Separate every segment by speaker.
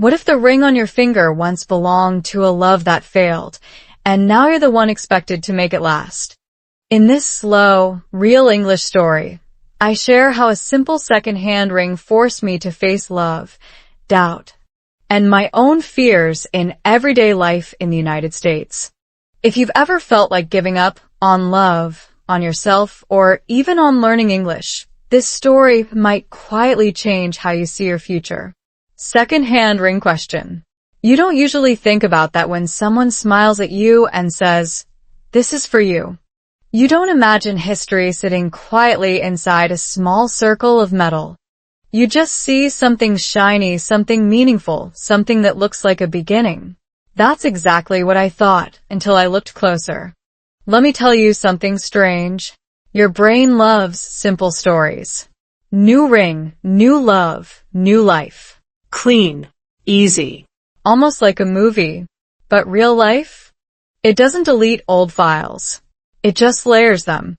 Speaker 1: What if the ring on your finger once belonged to a love that failed, and now you're the one expected to make it last? In this slow, real English story, I share how a simple second-hand ring forced me to face love, doubt, and my own fears in everyday life in the United States. If you've ever felt like giving up on love, on yourself, or even on learning English, this story might quietly change how you see your future. Second-hand ring question. You don't usually think about that when someone smiles at you and says, "This is for you." You don't imagine history sitting quietly inside a small circle of metal. You just see something shiny, something meaningful, something that looks like a beginning. That's exactly what I thought until I looked closer. Let me tell you something strange. Your brain loves simple stories. New ring, new love, new life.
Speaker 2: Clean, easy.
Speaker 1: Almost like a movie. But real life? It doesn't delete old files. It just layers them.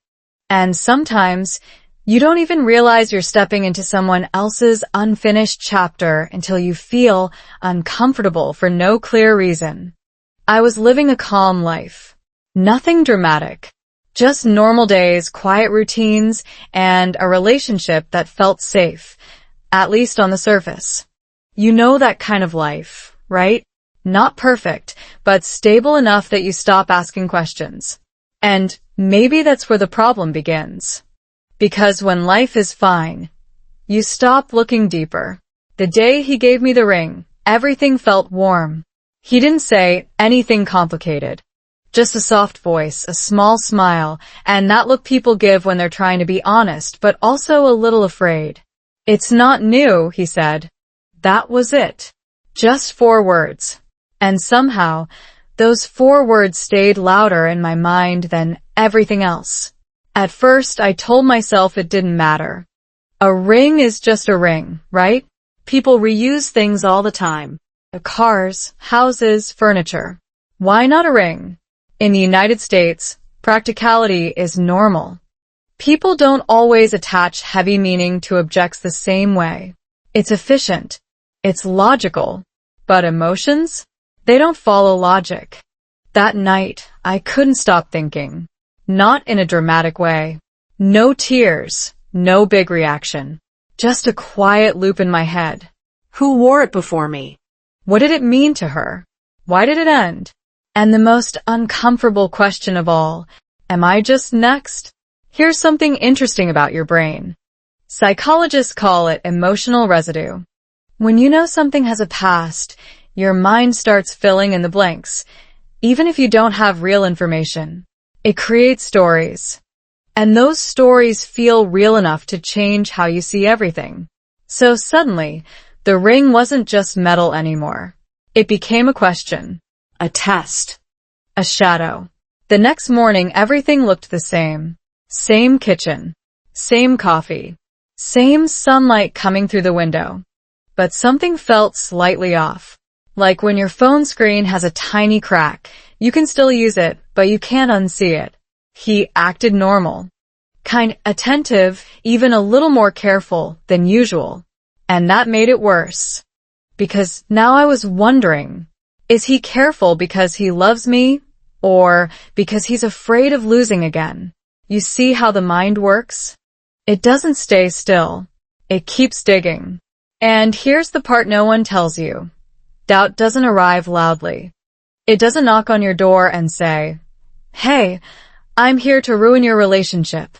Speaker 1: And sometimes, you don't even realize you're stepping into someone else's unfinished chapter until you feel uncomfortable for no clear reason. I was living a calm life. Nothing dramatic. Just normal days, quiet routines, and a relationship that felt safe, at least on the surface. You know that kind of life, right? Not perfect, but stable enough that you stop asking questions. And maybe that's where the problem begins. Because when life is fine, you stop looking deeper. The day he gave me the ring, everything felt warm. He didn't say anything complicated. Just a soft voice, a small smile, and that look people give when they're trying to be honest, but also a little afraid. "It's not new," he said. That was it. Just 4 words. And somehow, those 4 words stayed louder in my mind than everything else. At first, I told myself it didn't matter. A ring is just a ring, right? People reuse things all the time. Cars, houses, furniture. Why not a ring? In the United States, practicality is normal. People don't always attach heavy meaning to objects the same way. It's efficient. It's logical. But emotions? They don't follow logic. That night, I couldn't stop thinking. Not in a dramatic way. No tears, no big reaction. Just a quiet loop in my head.
Speaker 2: Who wore it before me?
Speaker 1: What did it mean to her? Why did it end? And the most uncomfortable question of all, am I just next? Here's something interesting about your brain. Psychologists call it emotional residue. When you know something has a past, your mind starts filling in the blanks, even if you don't have real information. It creates stories. And those stories feel real enough to change how you see everything. So suddenly, the ring wasn't just metal anymore. It became a question.
Speaker 2: A test.
Speaker 1: A shadow. The next morning, everything looked the same. Same kitchen. Same coffee. Same sunlight coming through the window. But something felt slightly off. Like when your phone screen has a tiny crack, you can still use it, but you can't unsee it. He acted normal. Kind attentive, even a little more careful than usual. And that made it worse. Because now I was wondering, is he careful because he loves me, or because he's afraid of losing again? You see how the mind works? It doesn't stay still. It keeps digging. And here's the part no one tells you. Doubt doesn't arrive loudly. It doesn't knock on your door and say, "Hey, I'm here to ruin your relationship."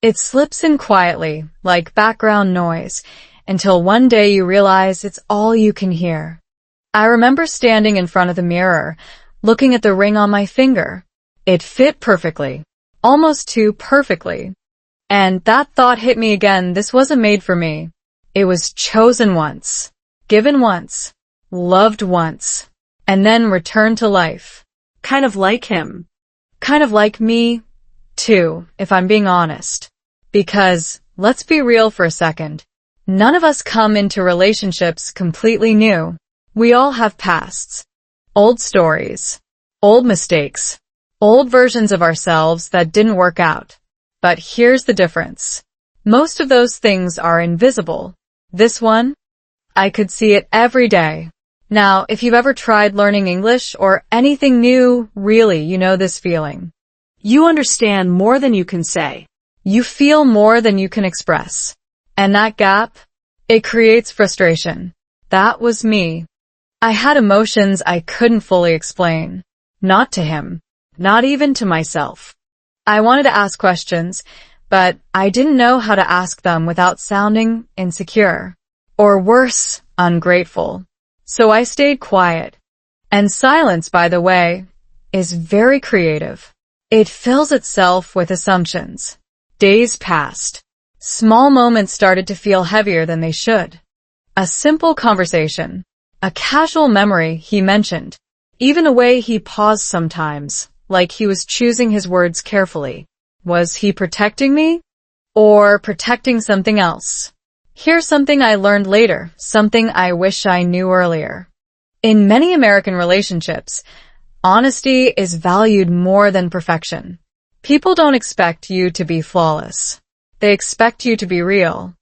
Speaker 1: It slips in quietly, like background noise, until one day you realize it's all you can hear. I remember standing in front of the mirror, looking at the ring on my finger. It fit perfectly. Almost too perfectly. And that thought hit me again. This wasn't made for me. It was chosen once, given once, loved once, and then returned to life.
Speaker 2: Kind of like him.
Speaker 1: Kind of like me, too, if I'm being honest. Because, let's be real for a second, none of us come into relationships completely new. We all have pasts. Old stories. Old mistakes. Old versions of ourselves that didn't work out. But here's the difference. Most of those things are invisible. This one? I could see it every day. Now, if you've ever tried learning English or anything new, really, you know this feeling.
Speaker 2: You understand more than you can say.
Speaker 1: You feel more than you can express. And that gap, it creates frustration. That was me. I had emotions I couldn't fully explain. Not to him. Not even to myself. I wanted to ask questions, but I didn't know how to ask them without sounding insecure. Or worse, ungrateful. So I stayed quiet. And silence, by the way, is very creative. It fills itself with assumptions. Days passed. Small moments started to feel heavier than they should. A simple conversation. A casual memory he mentioned. Even a way he paused sometimes, like he was choosing his words carefully. Was he protecting me? Or protecting something else? Here's something I learned later, something I wish I knew earlier. In many American relationships, honesty is valued more than perfection. People don't expect you to be flawless. They expect you to be real.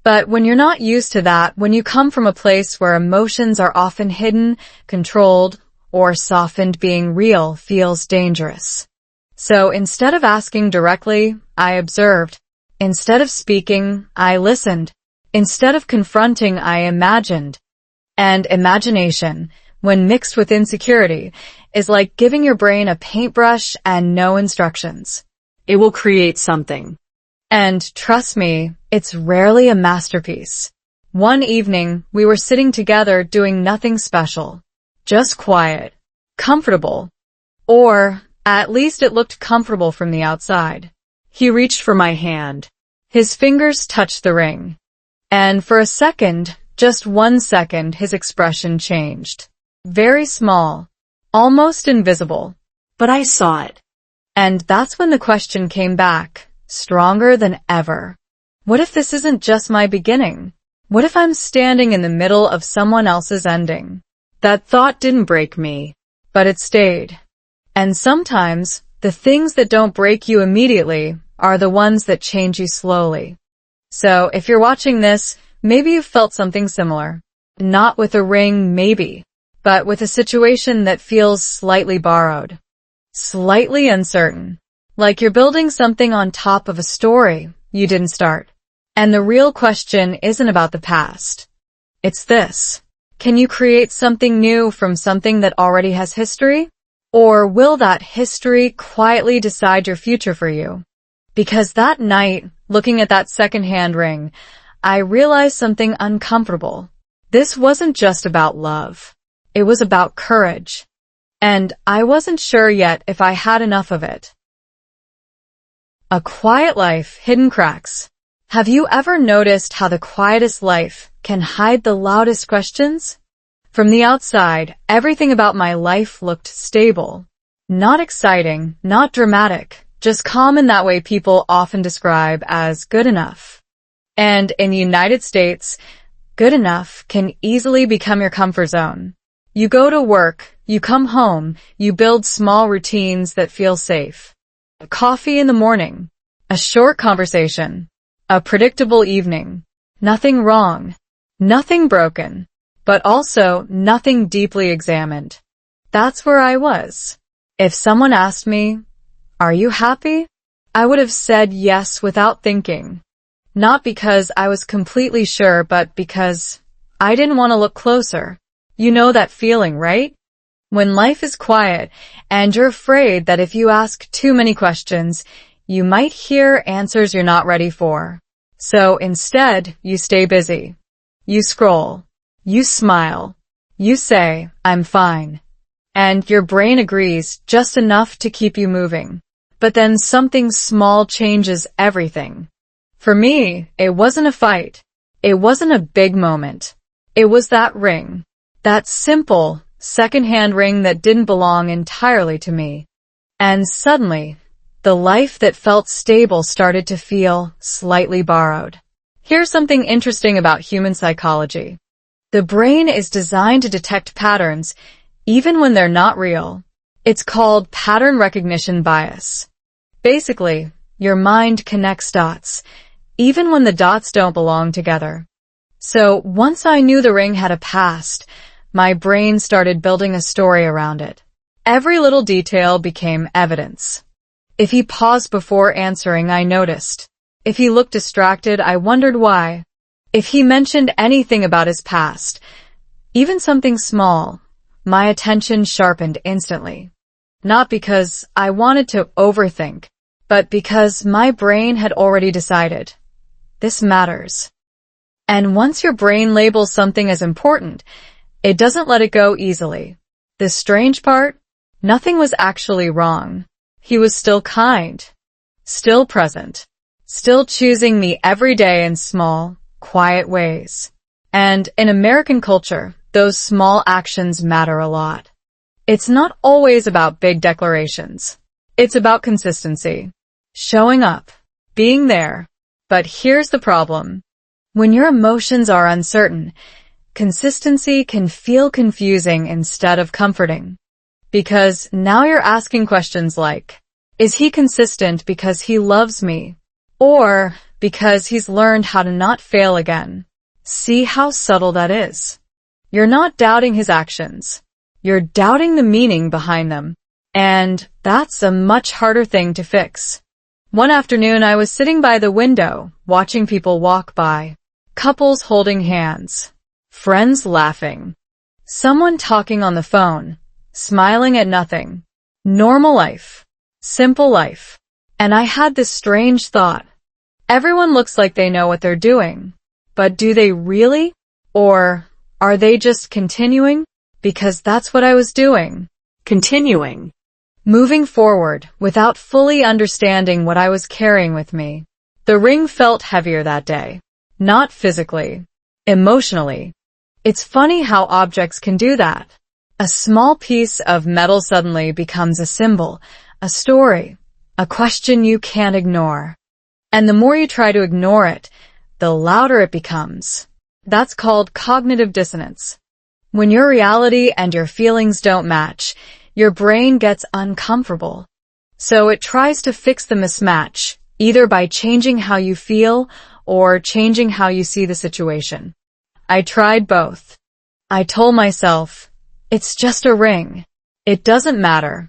Speaker 1: But when you're not used to that, when you come from a place where emotions are often hidden, controlled, or softened, being real feels dangerous. So instead of asking directly, I observed. Instead of speaking, I listened. Instead of confronting, I imagined. And imagination, when mixed with insecurity, is like giving your brain a paintbrush and no instructions.
Speaker 2: It will create something.
Speaker 1: And trust me, it's rarely a masterpiece. One evening, we were sitting together doing nothing special. Just quiet. Comfortable. Or, at least it looked comfortable from the outside.
Speaker 2: He reached for my hand.
Speaker 1: His fingers touched the ring. And for a second, just 1 second, his expression changed. Very small. Almost invisible.
Speaker 2: But I saw it.
Speaker 1: And that's when the question came back, stronger than ever. What if this isn't just my beginning? What if I'm standing in the middle of someone else's ending? That thought didn't break me, but it stayed. And sometimes, the things that don't break you immediately are the ones that change you slowly. So, if you're watching this, maybe you've felt something similar. Not with a ring, maybe, but with a situation that feels slightly borrowed. Slightly uncertain. Like you're building something on top of a story you didn't start. And the real question isn't about the past. It's this. Can you create something new from something that already has history? Or will that history quietly decide your future for you? Because that night, looking at that second-hand ring, I realized something uncomfortable. This wasn't just about love. It was about courage. And I wasn't sure yet if I had enough of it. A quiet life, hidden cracks. Have you ever noticed how the quietest life can hide the loudest questions? From the outside, everything about my life looked stable. Not exciting, not dramatic, just calm in that way people often describe as good enough. And in the United States, good enough can easily become your comfort zone. You go to work, you come home, you build small routines that feel safe. A coffee in the morning, a short conversation, a predictable evening. Nothing wrong, nothing broken, but also nothing deeply examined. That's where I was. If someone asked me, "Are you happy?" I would have said yes without thinking. Not because I was completely sure, but because I didn't want to look closer. You know that feeling, right? When life is quiet and you're afraid that if you ask too many questions, you might hear answers you're not ready for. So instead, you stay busy. You scroll. You smile. You say, "I'm fine." And your brain agrees just enough to keep you moving. But then something small changes everything. For me, it wasn't a fight. It wasn't a big moment. It was that ring. That simple, second-hand ring that didn't belong entirely to me. And suddenly, the life that felt stable started to feel slightly borrowed. Here's something interesting about human psychology. The brain is designed to detect patterns, even when they're not real. It's called pattern recognition bias. Basically, your mind connects dots, even when the dots don't belong together. So once I knew the ring had a past, my brain started building a story around it. Every little detail became evidence. If he paused before answering, I noticed. If he looked distracted, I wondered why. If he mentioned anything about his past, even something small, my attention sharpened instantly. Not because I wanted to overthink, but because my brain had already decided. This matters. And once your brain labels something as important, it doesn't let it go easily. The strange part? Nothing was actually wrong. He was still kind, still present, still choosing me every day in small, quiet ways. And in American culture, those small actions matter a lot. It's not always about big declarations. It's about consistency. Showing up. Being there. But here's the problem. When your emotions are uncertain, consistency can feel confusing instead of comforting. Because now you're asking questions like, is he consistent because he loves me? Or because he's learned how to not fail again? See how subtle that is. You're not doubting his actions. You're doubting the meaning behind them. And that's a much harder thing to fix. One afternoon, I was sitting by the window, watching people walk by. Couples holding hands. Friends laughing. Someone talking on the phone. Smiling at nothing. Normal life. Simple life. And I had this strange thought. Everyone looks like they know what they're doing. But do they really? Or are they just continuing? Because that's what I was doing.
Speaker 2: Continuing.
Speaker 1: Moving forward without fully understanding what I was carrying with me. The ring felt heavier that day. Not physically. Emotionally. It's funny how objects can do that. A small piece of metal suddenly becomes a symbol, a story, a question you can't ignore. And the more you try to ignore it, the louder it becomes. That's called cognitive dissonance. When your reality and your feelings don't match, your brain gets uncomfortable. So it tries to fix the mismatch, either by changing how you feel or changing how you see the situation. I tried both. I told myself, it's just a ring. It doesn't matter.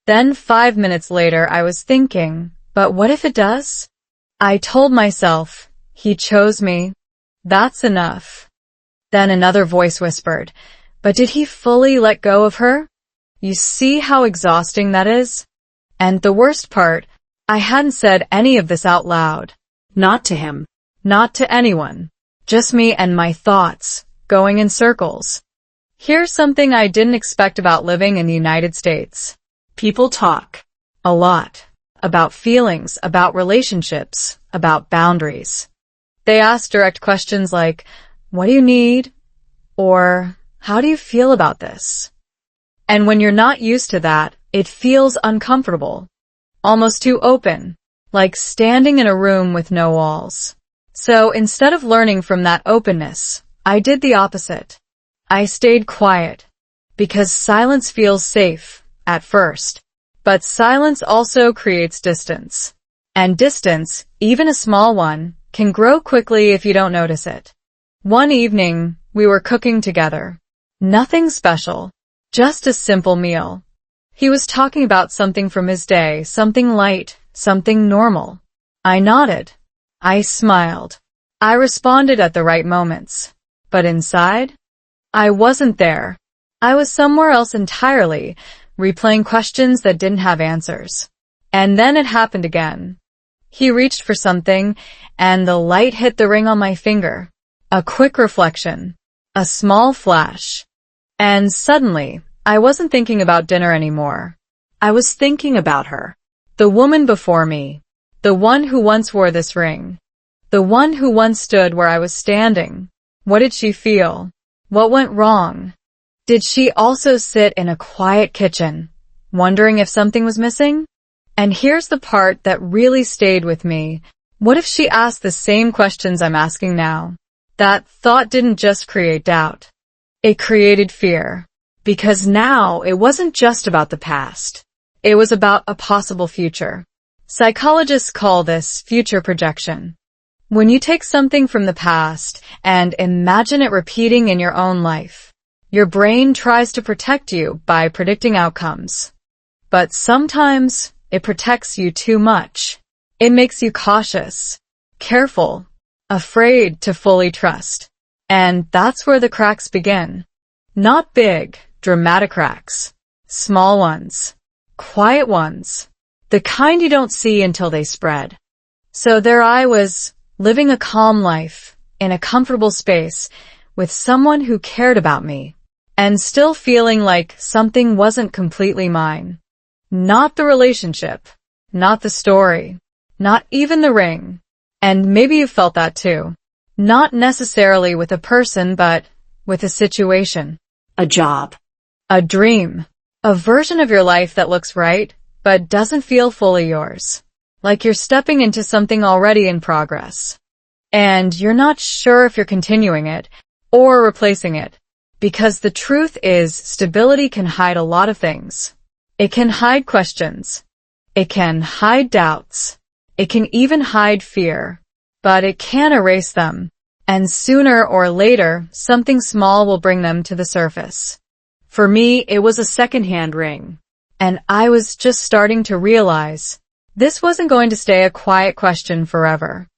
Speaker 1: Then 5 minutes later, I was thinking, but what if it does? I told myself, he chose me. That's enough. Then another voice whispered, but did he fully let go of her? You see how exhausting that is? And the worst part, I hadn't said any of this out loud.
Speaker 2: Not to him.
Speaker 1: Not to anyone. Just me and my thoughts, going in circles. Here's something I didn't expect about living in the United States.
Speaker 2: People talk.
Speaker 1: A lot. About feelings, about relationships, about boundaries. They ask direct questions like, what do you need? Or, how do you feel about this? And when you're not used to that, it feels uncomfortable. Almost too open. Like standing in a room with no walls. So instead of learning from that openness, I did the opposite. I stayed quiet. Because silence feels safe, at first. But silence also creates distance. And distance, even a small one, can grow quickly if you don't notice it. One evening, we were cooking together. Nothing special. Just a simple meal. He was talking about something from his day, something light, something normal. I nodded. I smiled. I responded at the right moments. But inside, I wasn't there. I was somewhere else entirely, replaying questions that didn't have answers. And then it happened again. He reached for something, and the light hit the ring on my finger. A quick reflection. A small flash. And suddenly, I wasn't thinking about dinner anymore.
Speaker 2: I was thinking about her.
Speaker 1: The woman before me. The one who once wore this ring. The one who once stood where I was standing. What did she feel? What went wrong? Did she also sit in a quiet kitchen, wondering if something was missing? And here's the part that really stayed with me. What if she asked the same questions I'm asking now? That thought didn't just create doubt. It created fear. Because now it wasn't just about the past. It was about a possible future. Psychologists call this future projection. When you take something from the past and imagine it repeating in your own life, Your brain tries to protect you by predicting outcomes. But sometimes it protects you too much. It makes you cautious, careful, afraid to fully trust. And that's where the cracks begin. Not big, dramatic cracks. Small ones. Quiet ones. The kind you don't see until they spread. So there I was, living a calm life, in a comfortable space, with someone who cared about me, and still feeling like something wasn't completely mine. Not the relationship, not the story, not even the ring. And maybe you felt that too. Not necessarily with a person, but with a situation.
Speaker 2: A job.
Speaker 1: A dream. A version of your life that looks right, but doesn't feel fully yours. Like you're stepping into something already in progress. And you're not sure if you're continuing it or replacing it. Because the truth is, stability can hide a lot of things. It can hide questions. It can hide doubts. It can even hide fear. But it can erase them. And sooner or later, something small will bring them to the surface. For me, it was a secondhand ring. And I was just starting to realize this wasn't going to stay a quiet question forever.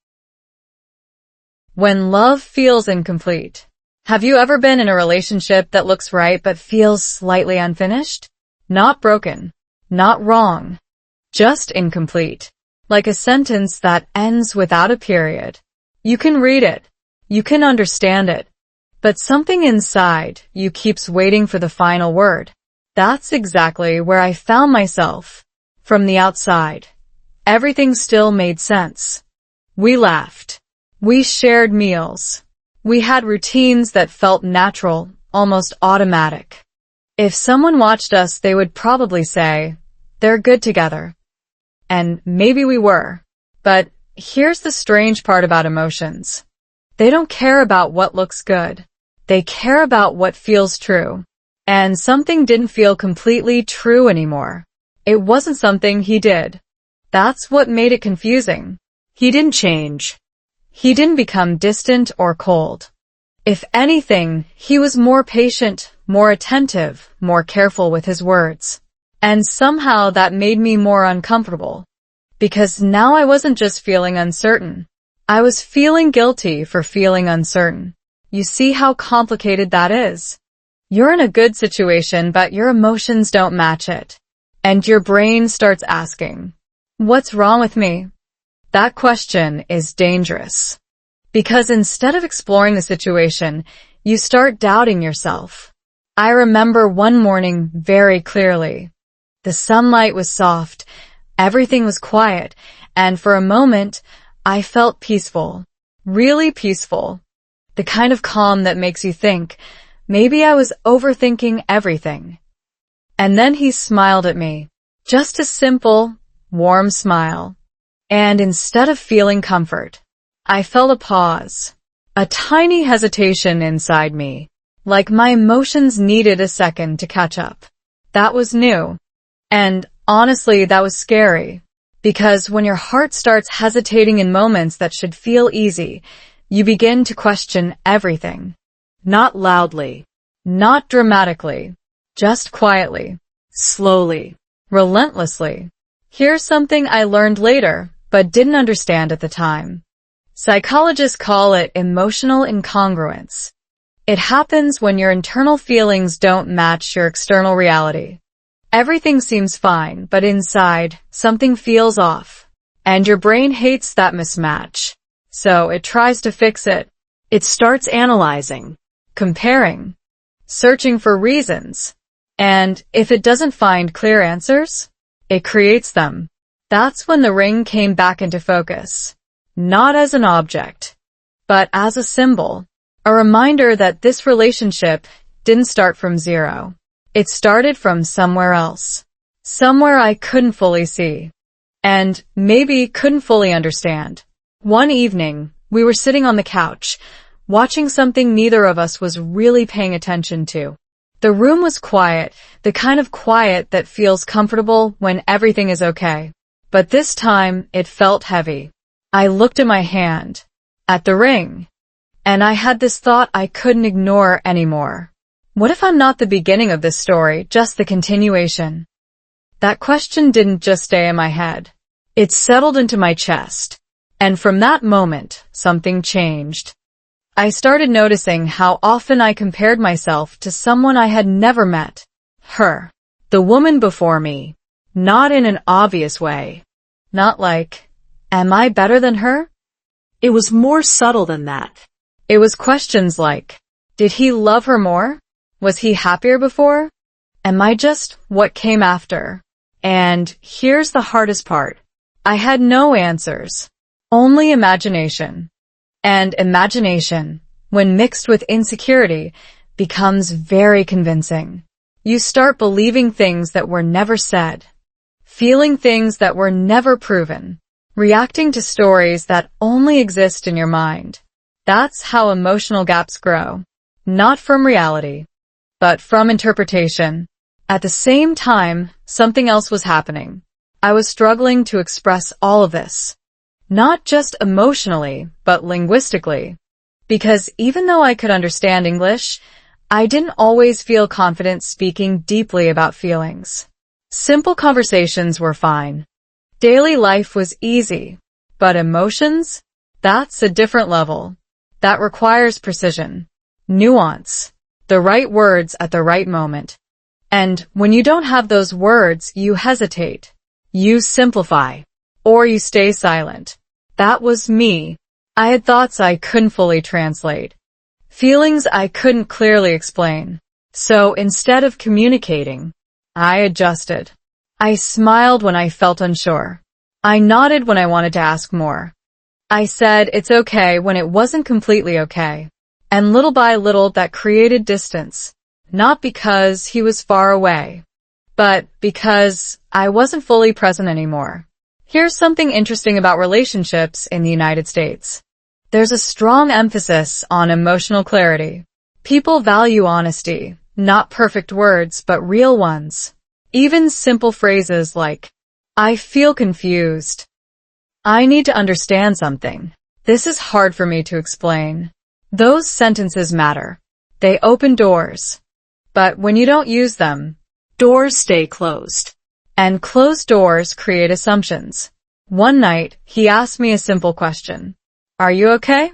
Speaker 1: When love feels incomplete. Have you ever been in a relationship that looks right but feels slightly unfinished? Not broken. Not wrong. Just incomplete. Like a sentence that ends without a period. You can read it. You can understand it. But something inside you keeps waiting for the final word. That's exactly where I found myself. From the outside. Everything still made sense. We laughed. We shared meals. We had routines that felt natural, almost automatic. If someone watched us, they would probably say, they're good together. And maybe we were. But here's the strange part about emotions. They don't care about what looks good. They care about what feels true. And something didn't feel completely true anymore. It wasn't something he did. That's what made it confusing.
Speaker 2: He didn't change.
Speaker 1: He didn't become distant or cold. If anything, he was more patient, more attentive, more careful with his words. And somehow that made me more uncomfortable. Because now I wasn't just feeling uncertain. I was feeling guilty for feeling uncertain. You see how complicated that is? You're in a good situation, but your emotions don't match it. And your brain starts asking, what's wrong with me? That question is dangerous. Because instead of exploring the situation, you start doubting yourself. I remember one morning very clearly. The sunlight was soft, everything was quiet, and for a moment, I felt peaceful. Really peaceful. The kind of calm that makes you think, maybe I was overthinking everything. And then he smiled at me. Just a simple, warm smile. And instead of feeling comfort, I felt a pause. A tiny hesitation inside me. Like my emotions needed a second to catch up. That was new. And honestly, that was scary. Because when your heart starts hesitating in moments that should feel easy, you begin to question everything.
Speaker 2: Not loudly.
Speaker 1: Not dramatically. Just quietly.
Speaker 2: Slowly.
Speaker 1: Relentlessly. Here's something I learned later, but didn't understand at the time. Psychologists call it emotional incongruence. It happens when your internal feelings don't match your external reality. Everything seems fine, but inside, something feels off. And your brain hates that mismatch. So it tries to fix it.
Speaker 2: It starts analyzing,
Speaker 1: comparing, searching for reasons. And if it doesn't find clear answers, it creates them. That's when the ring came back into focus. Not as an object, but as a symbol. A reminder that this relationship didn't start from zero. It started from somewhere else. Somewhere I couldn't fully see. And maybe couldn't fully understand. One evening, we were sitting on the couch, watching something neither of us was really paying attention to. The room was quiet, the kind of quiet that feels comfortable when everything is okay. But this time, it felt heavy. I looked at my hand, at the ring, and I had this thought I couldn't ignore anymore. What if I'm not the beginning of this story, just the continuation? That question didn't just stay in my head. It settled into my chest. And from that moment, something changed. I started noticing how often I compared myself to someone I had never met. Her. The woman before me. Not in an obvious way. Not like, am I better than her?
Speaker 2: It was more subtle than that.
Speaker 1: It was questions like, did he love her more? Was he happier before? Am I just what came after? And here's the hardest part. I had no answers. Only imagination. And imagination, when mixed with insecurity, becomes very convincing. You start believing things that were never said. Feeling things that were never proven. Reacting to stories that only exist in your mind. That's how emotional gaps grow. Not from reality, but from interpretation. At the same time, something else was happening. I was struggling to express all of this. Not just emotionally, but linguistically. Because even though I could understand English, I didn't always feel confident speaking deeply about feelings. Simple conversations were fine. Daily life was easy. But emotions? That's a different level. That requires precision, nuance, the right words at the right moment. And when you don't have those words, you hesitate. You simplify. Or you stay silent. That was me. I had thoughts I couldn't fully translate. Feelings I couldn't clearly explain. So instead of communicating, I adjusted. I smiled when I felt unsure. I nodded when I wanted to ask more. I said it's okay when it wasn't completely okay. And little by little that created distance. Not because he was far away, but because I wasn't fully present anymore. Here's something interesting about relationships in the United States. There's a strong emphasis on emotional clarity. People value honesty, not perfect words, but real ones. Even simple phrases like, I feel confused. I need to understand something. This is hard for me to explain. Those sentences matter. They open doors. But when you don't use them,
Speaker 2: Doors stay closed.
Speaker 1: and closed doors create assumptions. One night, he asked me a simple question. Are you okay?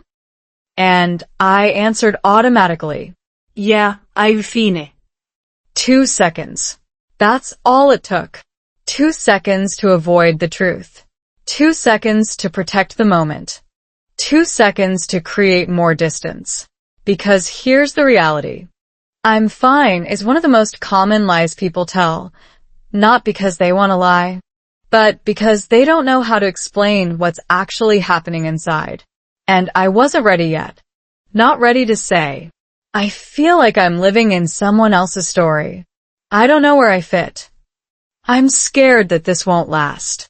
Speaker 1: And I answered automatically.
Speaker 2: Yeah, I'm fine.
Speaker 1: 2 seconds. That's all it took. 2 seconds to avoid the truth. 2 seconds to protect the moment. 2 seconds to create more distance. Because here's the reality. I'm fine is one of the most common lies people tell. Not because they want to lie, but because they don't know how to explain what's actually happening inside. And I wasn't ready yet. Not ready to say, I feel like I'm living in someone else's story. I don't know where I fit. I'm scared that this won't last.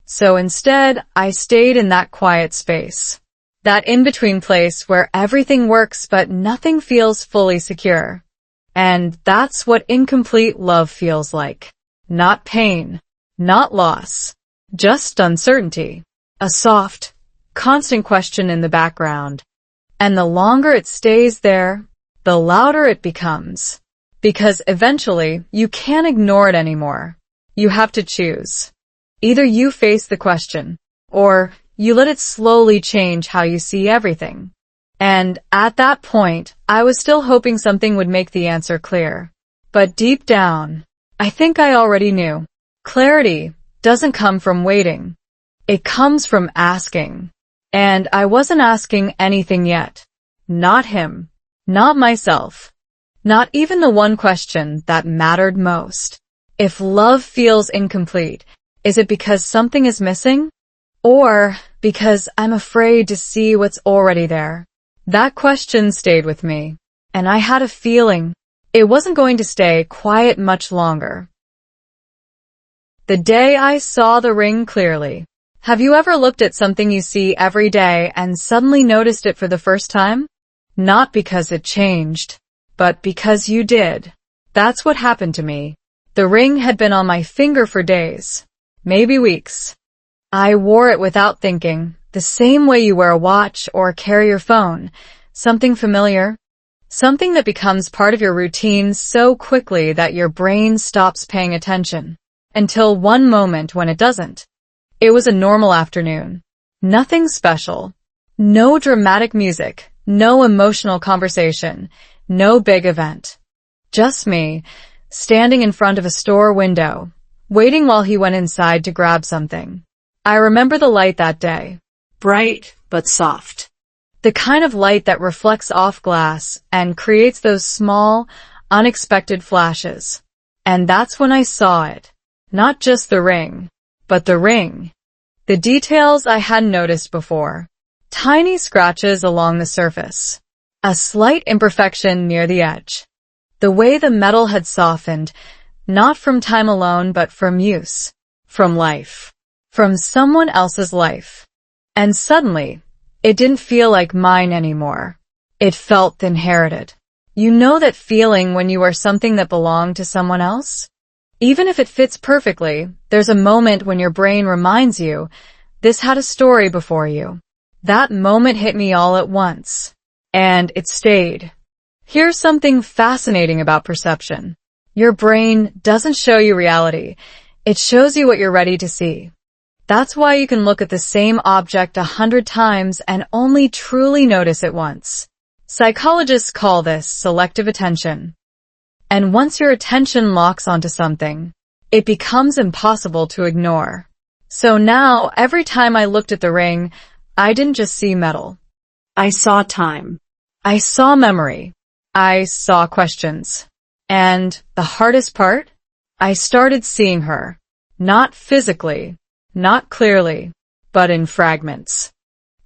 Speaker 1: So instead, I stayed in that quiet space. That in-between place where everything works but nothing feels fully secure. And that's what incomplete love feels like. Not pain. Not loss. Just uncertainty. A soft, constant question in the background. And the longer it stays there, the louder it becomes. Because eventually, you can't ignore it anymore. You have to choose. Either you face the question, or you let it slowly change how you see everything. And at that point, I was still hoping something would make the answer clear. But deep down, I think I already knew. Clarity doesn't come from waiting. It comes from asking. And I wasn't asking anything yet. Not him. Not myself. Not even the one question that mattered most. If love feels incomplete, is it because something is missing? Or because I'm afraid to see what's already there? That question stayed with me, and I had a feeling it wasn't going to stay quiet much longer. The day I saw the ring clearly. Have you ever looked at something you see every day and suddenly noticed it for the first time? Not because it changed, but because you did. That's what happened to me. The ring had been on my finger for days, maybe weeks. I wore it without thinking, the same way you wear a watch or carry your phone. Something familiar, Something that becomes part of your routine so quickly that your brain stops paying attention. Until one moment when it doesn't. It was a normal afternoon. Nothing special. No dramatic music. No emotional conversation. No big event. Just me, standing in front of a store window, waiting while he went inside to grab something. I remember the light that day.
Speaker 2: Bright, but soft.
Speaker 1: The kind of light that reflects off glass and creates those small, unexpected flashes. And that's when I saw it. Not just the ring, but the ring. The details I hadn't noticed before. Tiny scratches along the surface. A slight imperfection near the edge. The way the metal had softened, not from time alone, but from use. From life. From someone else's life. And suddenly, it didn't feel like mine anymore. It felt inherited. You know that feeling when you are something that belonged to someone else? Even if it fits perfectly, there's a moment when your brain reminds you, this had a story before you. That moment hit me all at once. And it stayed. Here's something fascinating about perception. Your brain doesn't show you reality. It shows you what you're ready to see. That's why you can look at the same object 100 times and only truly notice it once. Psychologists call this selective attention. And once your attention locks onto something, it becomes impossible to ignore. So now, every time I looked at the ring, I didn't just see metal.
Speaker 2: I saw time.
Speaker 1: I saw memory. I saw questions. And the hardest part? I started seeing her. Not physically, not clearly, but in fragments.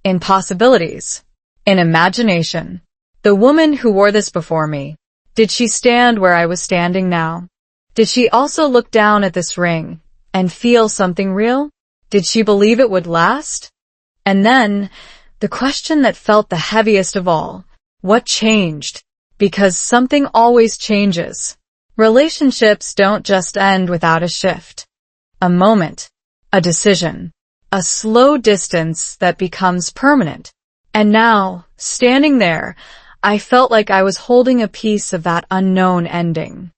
Speaker 1: In possibilities. In imagination. The woman who wore this before me. Did she stand where I was standing now? Did she also look down at this ring and feel something real? Did she believe it would last? And then, the question that felt the heaviest of all, what changed? Because something always changes. Relationships don't just end without a shift. A moment, a decision, a slow distance that becomes permanent. And now, standing there, I felt like I was holding a piece of that unknown ending.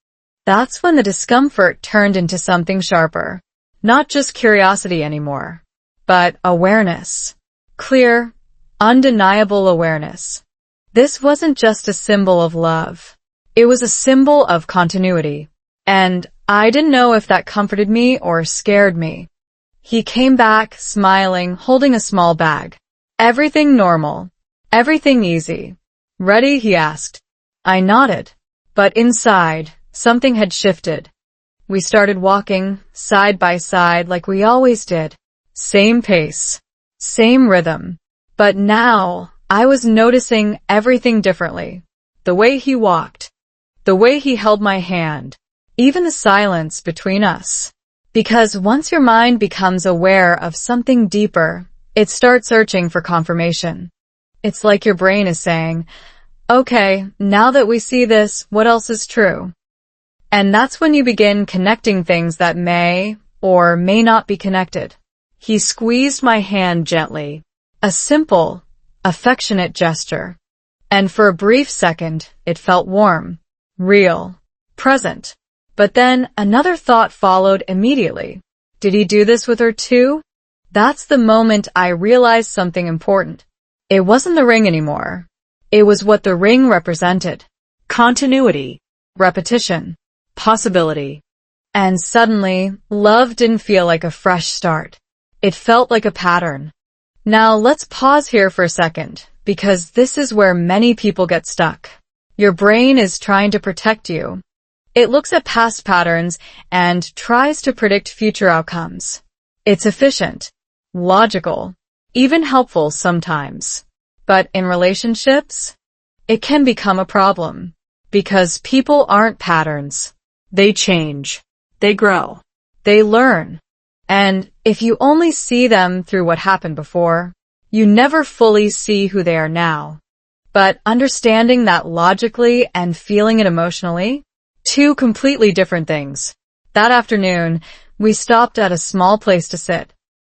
Speaker 1: That's when the discomfort turned into something sharper. Not just curiosity anymore, but awareness. Clear, undeniable awareness. This wasn't just a symbol of love. It was a symbol of continuity. And I didn't know if that comforted me or scared me. He came back, smiling, holding a small bag. Everything normal. Everything easy. Ready? He asked. I nodded. But inside, something had shifted. We started walking, side by side, like we always did. Same pace. Same rhythm. But now, I was noticing everything differently. The way he walked. The way he held my hand. Even the silence between us. Because once your mind becomes aware of something deeper, it starts searching for confirmation. It's like your brain is saying, okay, now that we see this, what else is true? And that's when you begin connecting things that may or may not be connected. He squeezed my hand gently. A simple, affectionate gesture. And for a brief second, it felt warm, real, present. But then another thought followed immediately. Did he do this with her too? That's the moment I realized something important. It wasn't the ring anymore. It was what the ring represented. Continuity, repetition, possibility. And suddenly, love didn't feel like a fresh start. It felt like a pattern. Now let's pause here for a second, because this is where many people get stuck. Your brain is trying to protect you. It looks at past patterns and tries to predict future outcomes. It's efficient, logical, even helpful sometimes. But in relationships, it can become a problem. Because people aren't patterns. They change. They grow. They learn. And if you only see them through what happened before, you never fully see who they are now. But understanding that logically and feeling it emotionally, two completely different things. That afternoon, we stopped at a small place to sit.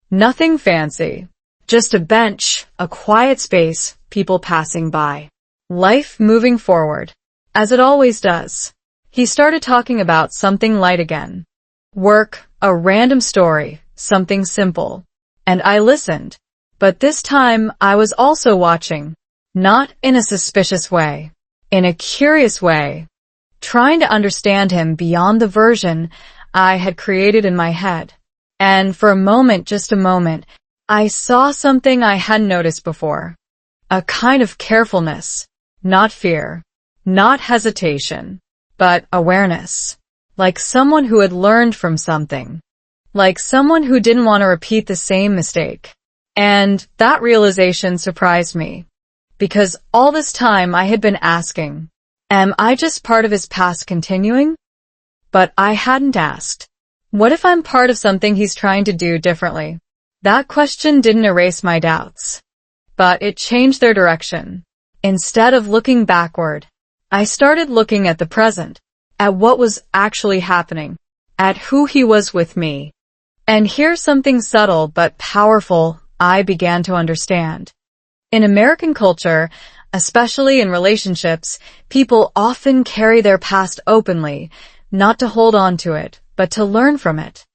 Speaker 1: Nothing fancy. Just a bench, a quiet space, people passing by. life moving forward, as it always does. He started talking about something light again. Work, a random story, something simple. And I listened. But this time, I was also watching. Not in a suspicious way. In a curious way. Trying to understand him beyond the version I had created in my head. And for a moment, just a moment, I saw something I hadn't noticed before. A kind of carefulness. Not fear. Not hesitation. But awareness. Like someone who had learned from something. Like someone who didn't want to repeat the same mistake. And that realization surprised me. Because all this time I had been asking, am I just part of his past continuing? But I hadn't asked. What if I'm part of something he's trying to do differently? That question didn't erase my doubts. But it changed their direction. Instead of looking backward, I started looking at the present, at what was actually happening, at who he was with me. And here's something subtle but powerful I began to understand. In American culture, especially in relationships, people often carry their past openly, not to hold on to it, but to learn from it.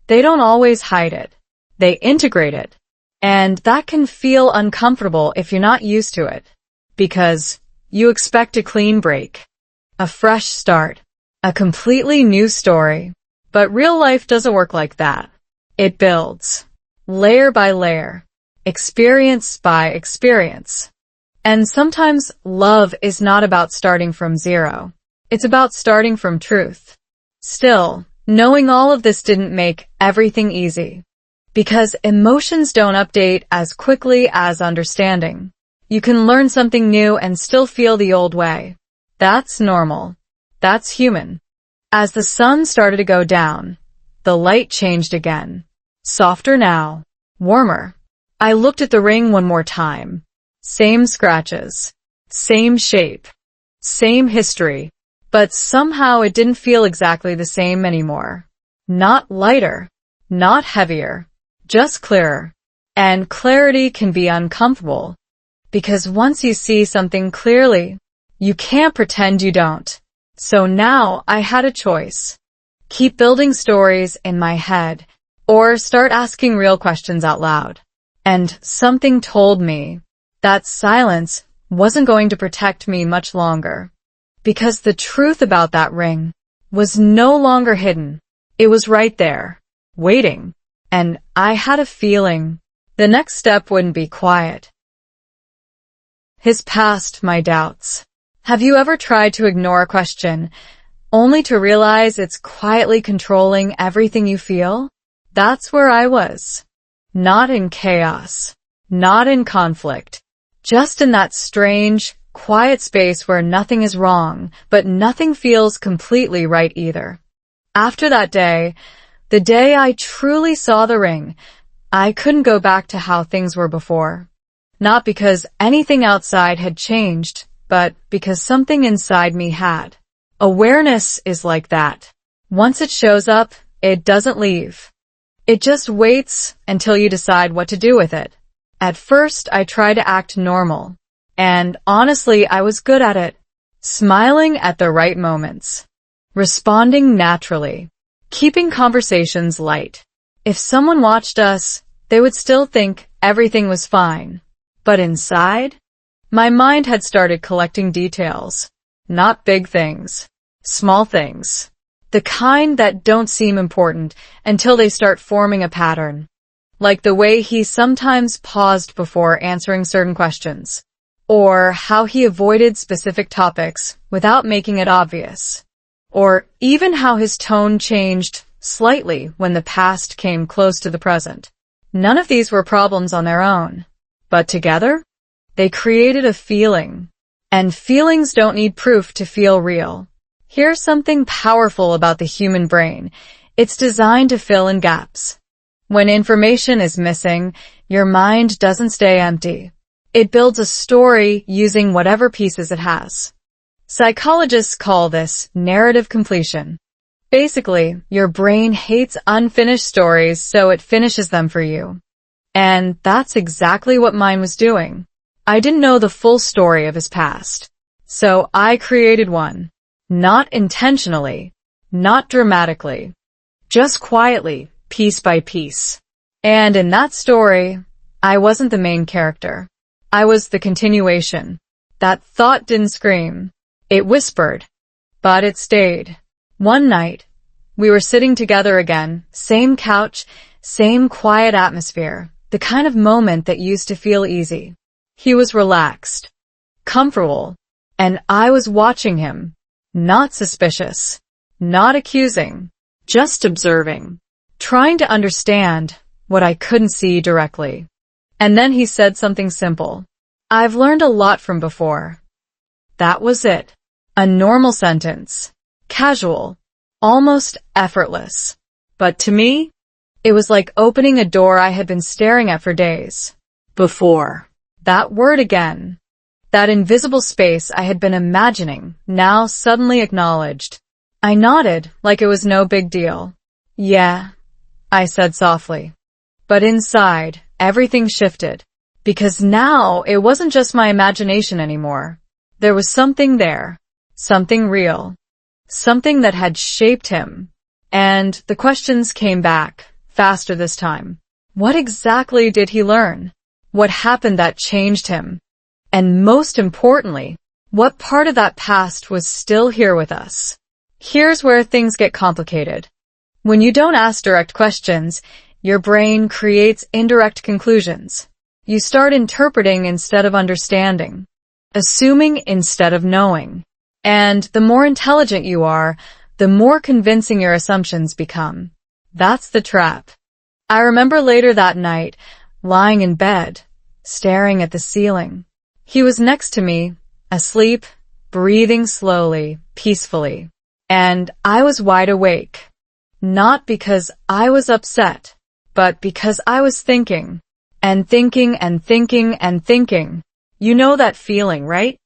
Speaker 1: They don't always hide it. They integrate it. And that can feel uncomfortable if you're not used to it. Because you expect a clean break, a fresh start, a completely new story. But real life doesn't work like that. It builds, layer by layer, experience by experience. And sometimes love is not about starting from zero. It's about starting from truth. Still, knowing all of this didn't make everything easy. Because emotions don't update as quickly as understanding. You can learn something new and still feel the old way. That's normal. That's human. As the sun started to go down, the light changed again. Softer now. Warmer. I looked at the ring one more time. Same scratches. Same shape. Same history. But somehow it didn't feel exactly the same anymore. Not lighter. Not heavier. Just clearer. And clarity can be uncomfortable. Because once you see something clearly, you can't pretend you don't. So now I had a choice. Keep building stories in my head, or start asking real questions out loud. And something told me that silence wasn't going to protect me much longer. Because the truth about that ring was no longer hidden. It was right there, waiting. And I had a feeling the next step wouldn't be quiet. His past, my doubts. Have you ever tried to ignore a question, only to realize it's quietly controlling everything you feel? That's where I was. Not in chaos. Not in conflict. Just in that strange, quiet space where nothing is wrong, but nothing feels completely right either. After that day, the day I truly saw the ring, I couldn't go back to how things were before. Not because anything outside had changed, but because something inside me had. Awareness is like that. Once it shows up, it doesn't leave. It just waits until you decide what to do with it. At first, I tried to act normal. And honestly, I was good at it. Smiling at the right moments. Responding naturally. Keeping conversations light. If someone watched us, they would still think everything was fine. But inside, my mind had started collecting details. Not big things. Small things. The kind that don't seem important until they start forming a pattern. Like the way he sometimes paused before answering certain questions. Or how he avoided specific topics without making it obvious. Or even how his tone changed slightly when the past came close to the present. None of these were problems on their own. But together, they created a feeling. And feelings don't need proof to feel real. Here's something powerful about the human brain. It's designed to fill in gaps. When information is missing, your mind doesn't stay empty. It builds a story using whatever pieces it has. Psychologists call this narrative completion. Basically, your brain hates unfinished stories, so it finishes them for you. And that's exactly what mine was doing. I didn't know the full story of his past. So I created one. Not intentionally, not dramatically, just quietly, piece by piece. And in that story, I wasn't the main character. I was the continuation. That thought didn't scream. It whispered. But it stayed. One night, we were sitting together again, same couch, same quiet atmosphere, the kind of moment that used to feel easy. He was relaxed, comfortable, and I was watching him, not suspicious, not accusing, just observing, trying to understand what I couldn't see directly. And then he said something simple. I've learned a lot from before. That was it. A normal sentence. Casual. Almost effortless. But to me, it was like opening a door I had been staring at for days. Before. That word again. That invisible space I had been imagining, now suddenly acknowledged. I nodded like it was no big deal. Yeah, I said softly. But inside, everything shifted. Because now it wasn't just my imagination anymore. There was something there. Something real. Something that had shaped him. And the questions came back, faster this time. What exactly did he learn? What happened that changed him? And most importantly, what part of that past was still here with us? Here's where things get complicated. When you don't ask direct questions, your brain creates indirect conclusions. You start interpreting instead of understanding, assuming instead of knowing. And the more intelligent you are, the more convincing your assumptions become. That's the trap. I remember later that night, lying in bed, staring at the ceiling. He was next to me, asleep, breathing slowly, peacefully. And I was wide awake. Not because I was upset, but because I was thinking. And thinking and thinking and thinking. You know that feeling, right?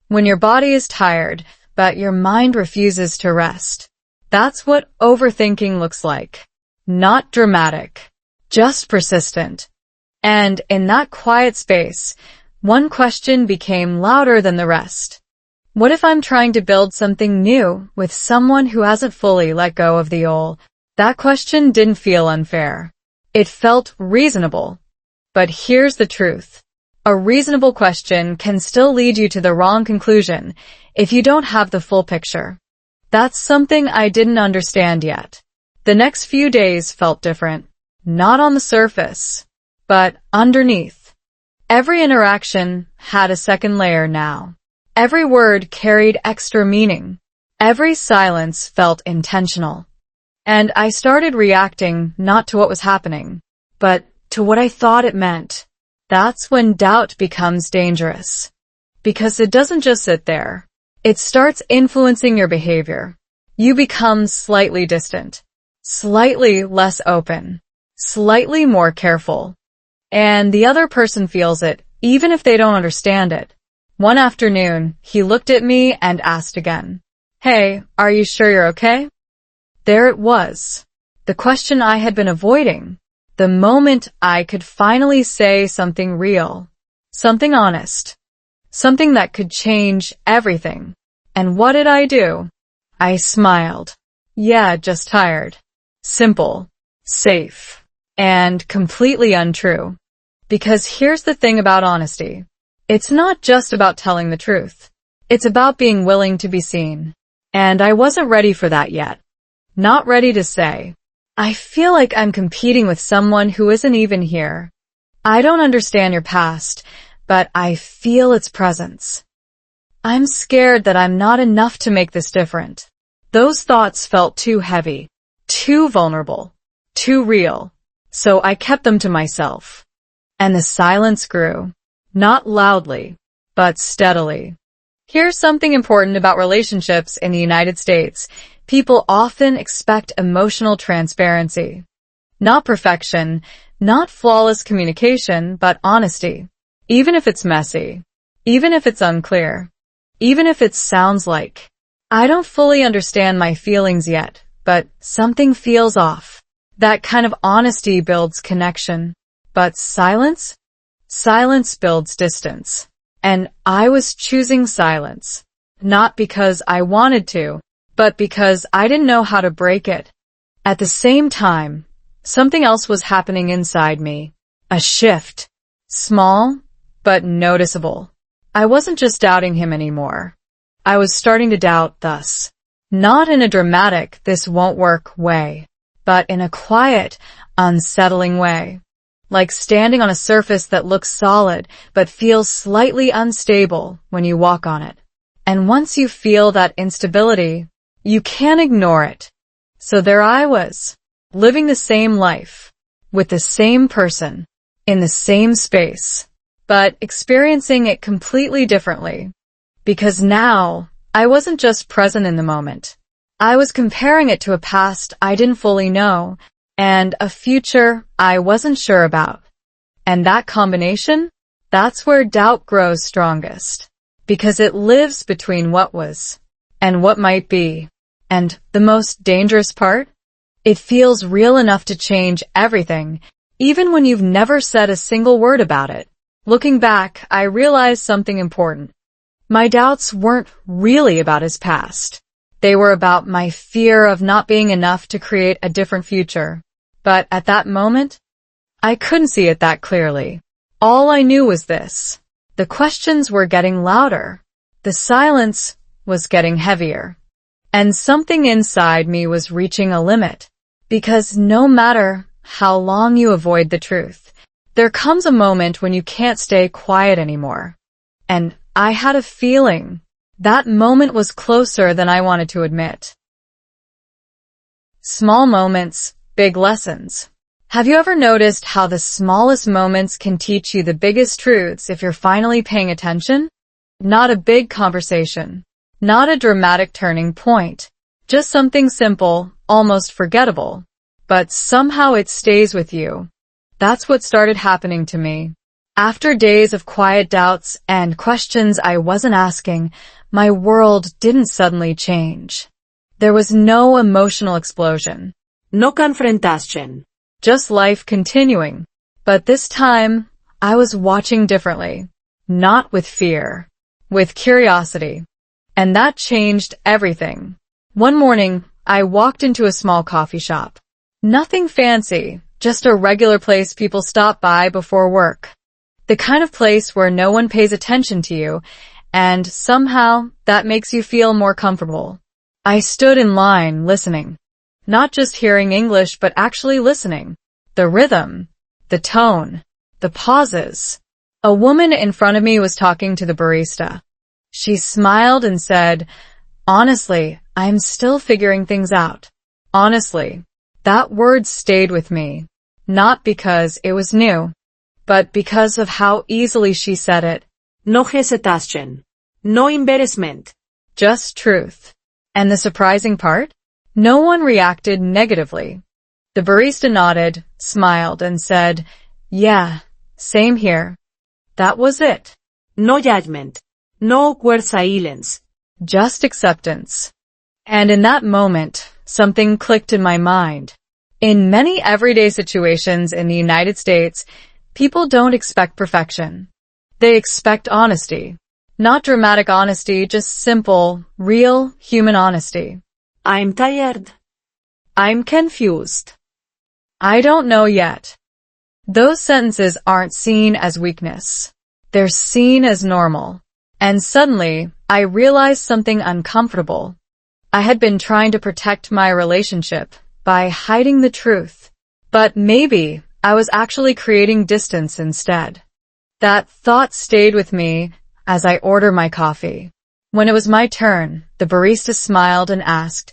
Speaker 1: When your body is tired, but your mind refuses to rest. That's what overthinking looks like. Not dramatic. Just persistent. And in that quiet space, one question became louder than the rest. What if I'm trying to build something new with someone who hasn't fully let go of the old? That question didn't feel unfair. It felt reasonable. But here's the truth. A reasonable question can still lead you to the wrong conclusion if you don't have the full picture. That's something I didn't understand yet. The next few days felt different. Not on the surface, but underneath. Every interaction had a second layer now. Every word carried extra meaning. Every silence felt intentional. And I started reacting not to what was happening, but to what I thought it meant. That's when doubt becomes dangerous. Because it doesn't just sit there. It starts influencing your behavior. You become slightly distant, slightly less open, slightly more careful. And the other person feels it, even if they don't understand it. One afternoon, he looked at me and asked again, "Hey, are you sure you're okay?" There it was. The question I had been avoiding. The moment I could finally say something real, something honest, something that could change everything. And what did I do? I smiled. Yeah, just tired. Simple, safe, and completely untrue. Because here's the thing about honesty. It's not just about telling the truth. It's about being willing to be seen. And I wasn't ready for that yet. Not ready to say, I feel like I'm competing with someone who isn't even here. I don't understand your past, but I feel its presence. I'm scared that I'm not enough to make this different. Those thoughts felt too heavy, too vulnerable, too real. So I kept them to myself. And the silence grew. Not loudly, but steadily. Here's something important about relationships in the United States. People often expect emotional transparency. Not perfection, not flawless communication, but honesty. Even if it's messy. Even if it's unclear. Even if it sounds like, I don't fully understand my feelings yet, but something feels off. That kind of honesty builds connection. But silence? Silence builds distance. And I was choosing silence, not because I wanted to, but because I didn't know how to break it. At the same time, something else was happening inside me. A shift. Small, but noticeable. I wasn't just doubting him anymore. I was starting to doubt thus. Not in a dramatic, this won't work way, but in a quiet, unsettling way. Like standing on a surface that looks solid, but feels slightly unstable when you walk on it. And once you feel that instability, you can't ignore it. So there I was, living the same life, with the same person, in the same space, but experiencing it completely differently. Because now, I wasn't just present in the moment. I was comparing it to a past I didn't fully know, and a future I wasn't sure about. And that combination, that's where doubt grows strongest. Because it lives between what was and what might be. And the most dangerous part? It feels real enough to change everything, even when you've never said a single word about it. Looking back, I realized something important. My doubts weren't really about his past. They were about my fear of not being enough to create a different future. But at that moment, I couldn't see it that clearly. All I knew was this. The questions were getting louder. The silence was getting heavier. And something inside me was reaching a limit. Because no matter how long you avoid the truth, there comes a moment when you can't stay quiet anymore. And I had a feeling that moment was closer than I wanted to admit. Small moments, big lessons. Have you ever noticed how the smallest moments can teach you the biggest truths if you're finally paying attention? Not a big conversation. Not a dramatic turning point. Just something simple, almost forgettable. But somehow it stays with you. That's what started happening to me. After days of quiet doubts and questions I wasn't asking, my world didn't suddenly change. There was no emotional explosion.
Speaker 2: No confrontation.
Speaker 1: Just life continuing. But this time, I was watching differently. Not with fear. With curiosity. And that changed everything. One morning, I walked into a small coffee shop. Nothing fancy, just a regular place people stop by before work. The kind of place where no one pays attention to you, and somehow that makes you feel more comfortable. I stood in line listening. Not just hearing English, but actually listening. The rhythm, the tone, the pauses. A woman in front of me was talking to the barista. She smiled and said, "Honestly, I'm still figuring things out." Honestly. That word stayed with me. Not because it was new, but because of how easily she said it.
Speaker 2: No hesitation. No embarrassment.
Speaker 1: Just truth. And the surprising part? No one reacted negatively. The barista nodded, smiled, and said, "Yeah, same here." That was it.
Speaker 2: No judgment. No awkward silence.
Speaker 1: Just acceptance. And in that moment, something clicked in my mind. In many everyday situations in the United States, people don't expect perfection. They expect honesty. Not dramatic honesty, just simple, real, human honesty.
Speaker 2: I'm tired.
Speaker 1: I'm confused. I don't know yet. Those sentences aren't seen as weakness. They're seen as normal. And suddenly, I realized something uncomfortable. I had been trying to protect my relationship by hiding the truth. But maybe I was actually creating distance instead. That thought stayed with me as I ordered my coffee. When it was my turn, the barista smiled and asked,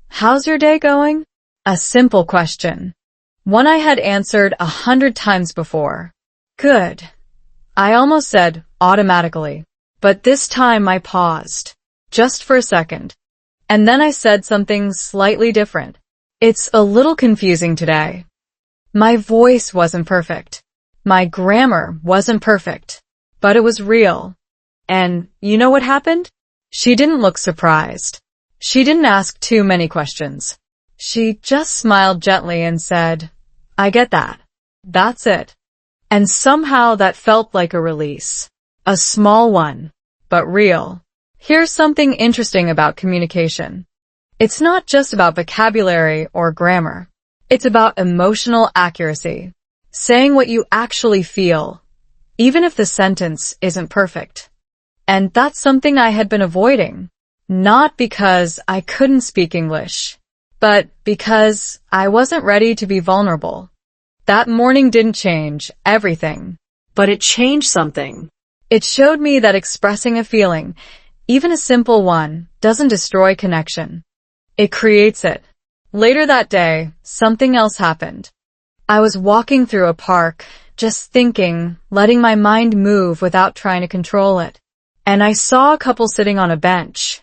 Speaker 1: "How's your day going?" A simple question. One I had answered 100 times before. Good. I almost said automatically. But this time I paused. Just for a second. And then I said something slightly different. "It's a little confusing today." My voice wasn't perfect. My grammar wasn't perfect. But it was real. And you know what happened? She didn't look surprised. She didn't ask too many questions. She just smiled gently and said, "I get that. That's it." And somehow that felt like a release. A small one, but real. Here's something interesting about communication. It's not just about vocabulary or grammar. It's about emotional accuracy. Saying what you actually feel, even if the sentence isn't perfect. And that's something I had been avoiding. Not because I couldn't speak English, but because I wasn't ready to be vulnerable. That morning didn't change everything.
Speaker 2: But it changed something.
Speaker 1: It showed me that expressing a feeling, even a simple one, doesn't destroy connection. It creates it. Later that day, something else happened. I was walking through a park, just thinking, letting my mind move without trying to control it. And I saw a couple sitting on a bench.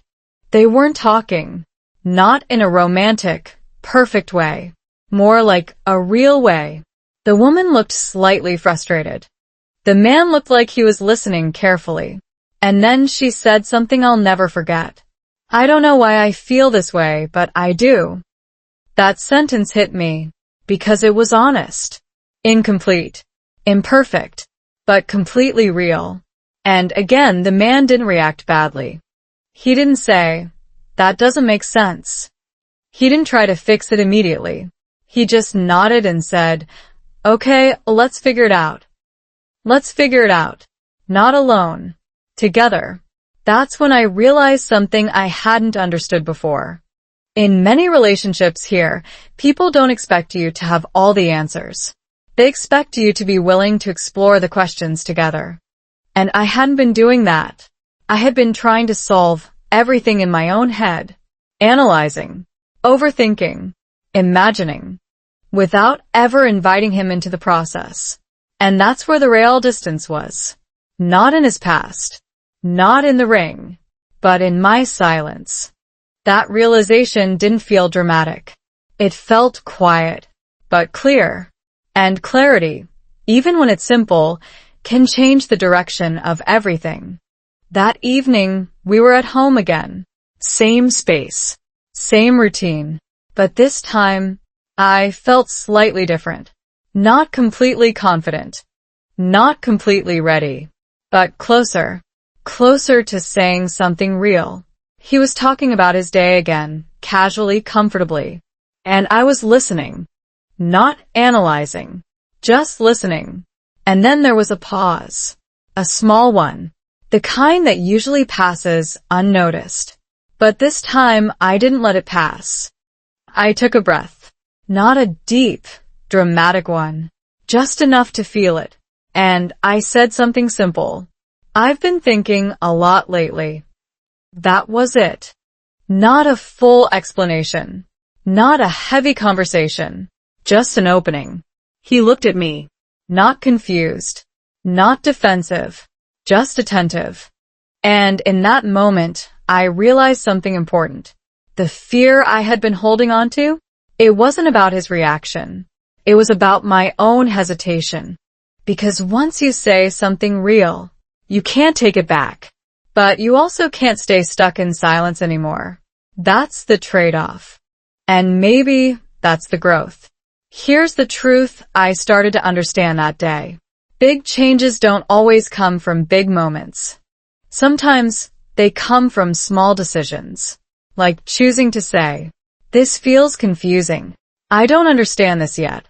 Speaker 1: They weren't talking. Not in a romantic, perfect way. More like a real way. The woman looked slightly frustrated. The man looked like he was listening carefully. And then she said something I'll never forget. I don't know why I feel this way, but I do. That sentence hit me. Because it was honest. Incomplete. Imperfect. But completely real. And again, the man didn't react badly. He didn't say, "That doesn't make sense." He didn't try to fix it immediately. He just nodded and said, "Okay, let's figure it out. Let's figure it out. Not alone. Together." That's when I realized something I hadn't understood before. In many relationships here, people don't expect you to have all the answers. They expect you to be willing to explore the questions together. And I hadn't been doing that. I had been trying to solve everything in my own head, analyzing, overthinking, imagining, without ever inviting him into the process. And that's where the real distance was. Not in his past, not in the ring, but in my silence. That realization didn't feel dramatic. It felt quiet, but clear. And clarity, even when it's simple, can change the direction of everything. That evening, we were at home again. Same space, same routine. But this time, I felt slightly different. Not completely confident. Not completely ready. But closer. Closer to saying something real. He was talking about his day again, casually, comfortably. And I was listening. Not analyzing. Just listening. And then there was a pause. A small one. The kind that usually passes unnoticed. But this time, I didn't let it pass. I took a breath. Not a deep, dramatic one. Just enough to feel it. And I said something simple. "I've been thinking a lot lately." That was it. Not a full explanation. Not a heavy conversation. Just an opening. He looked at me. Not confused. Not defensive. Just attentive. And in that moment, I realized something important. The fear I had been holding on to, it wasn't about his reaction. It was about my own hesitation. Because once you say something real, you can't take it back. But you also can't stay stuck in silence anymore. That's the trade-off. And maybe that's the growth. Here's the truth I started to understand that day. Big changes don't always come from big moments. Sometimes they come from small decisions. Like choosing to say, "This feels confusing. I don't understand this yet.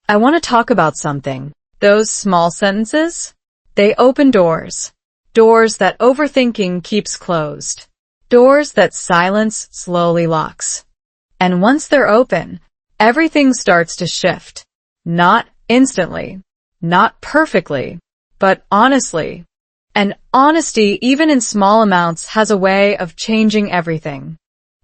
Speaker 1: I want to talk about something." Those small sentences, they open doors. Doors that overthinking keeps closed. Doors that silence slowly locks. And once they're open, everything starts to shift. Not instantly. Not perfectly. But honestly. And honesty, even in small amounts, has a way of changing everything.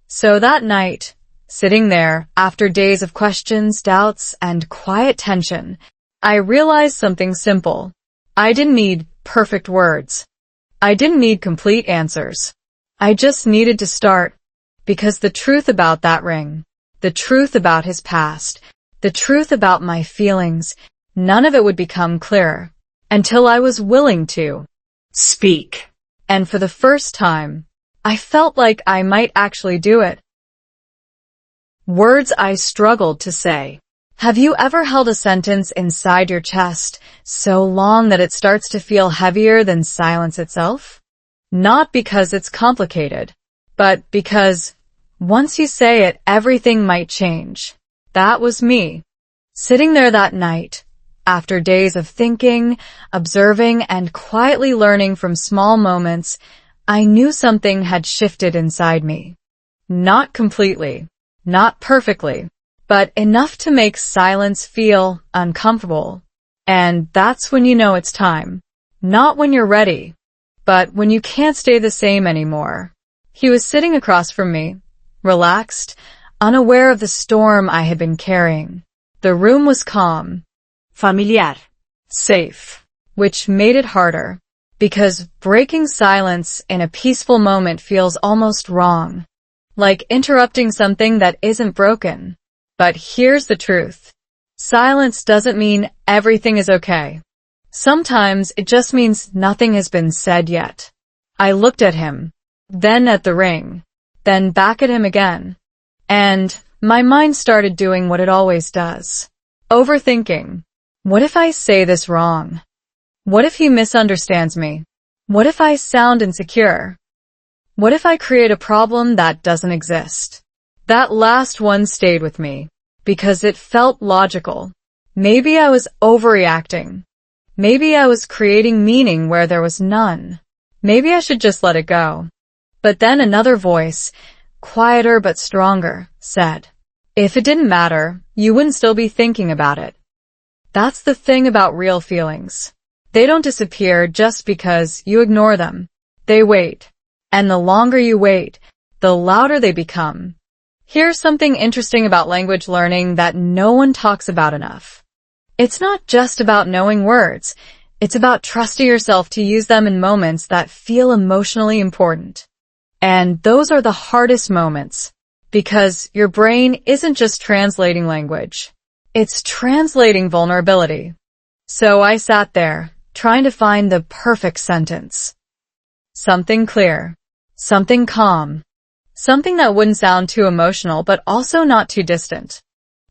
Speaker 1: So that night, sitting there, after days of questions, doubts, and quiet tension, I realized something simple. I didn't need perfect words. I didn't need complete answers. I just needed to start. Because the truth about that ring, the truth about his past, the truth about my feelings, none of it would become clearer until I was willing to speak. And for the first time, I felt like I might actually do it. Words I struggled to say. Have you ever held a sentence inside your chest so long that it starts to feel heavier than silence itself? Not because it's complicated, but because once you say it, everything might change. That was me. Sitting there that night, after days of thinking, observing, and quietly learning from small moments, I knew something had shifted inside me. Not completely, not perfectly, but enough to make silence feel uncomfortable. And that's when you know it's time. Not when you're ready, but when you can't stay the same anymore. He was sitting across from me, relaxed, unaware of the storm I had been carrying. The room was calm,
Speaker 2: Familiar.
Speaker 1: safe, which made it harder, because breaking silence in a peaceful moment feels almost wrong, like interrupting something that isn't broken. But here's the truth. Silence doesn't mean everything is okay. Sometimes it just means nothing has been said yet. I looked at him, then at the ring, then back at him again, and my mind started doing what it always does. Overthinking. What if I say this wrong? What if he misunderstands me? What if I sound insecure? What if I create a problem that doesn't exist? That last one stayed with me, because it felt logical. Maybe I was overreacting. Maybe I was creating meaning where there was none. Maybe I should just let it go. But then another voice, quieter but stronger, said, if it didn't matter, you wouldn't still be thinking about it. That's the thing about real feelings. They don't disappear just because you ignore them. They wait. And the longer you wait, the louder they become. Here's something interesting about language learning that no one talks about enough. It's not just about knowing words. It's about trusting yourself to use them in moments that feel emotionally important. And those are the hardest moments, because your brain isn't just translating language. It's translating vulnerability. So I sat there, trying to find the perfect sentence. Something clear. Something calm. Something that wouldn't sound too emotional, but also not too distant.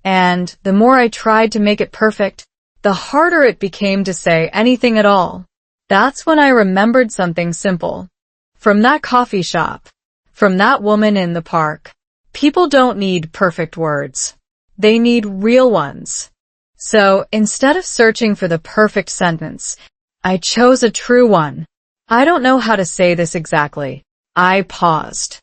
Speaker 1: And the more I tried to make it perfect, the harder it became to say anything at all. That's when I remembered something simple. From that coffee shop. From that woman in the park. People don't need perfect words. They need real ones. So instead of searching for the perfect sentence, I chose a true one. I don't know how to say this exactly. I paused.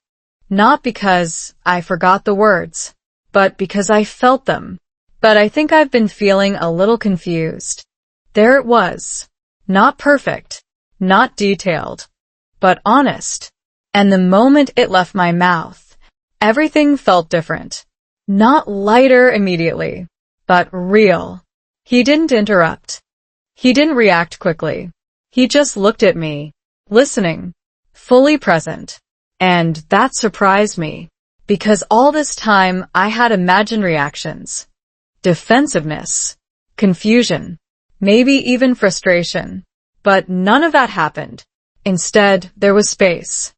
Speaker 1: Not because I forgot the words, but because I felt them. But I think I've been feeling a little confused. There it was. Not perfect. Not detailed. But honest. And the moment it left my mouth, everything felt different. Not lighter immediately, but real. He didn't interrupt. He didn't react quickly. He just looked at me, listening, fully present. And that surprised me, because all this time I had imagined reactions. Defensiveness, confusion, maybe even frustration. But none of that happened. Instead, there was space.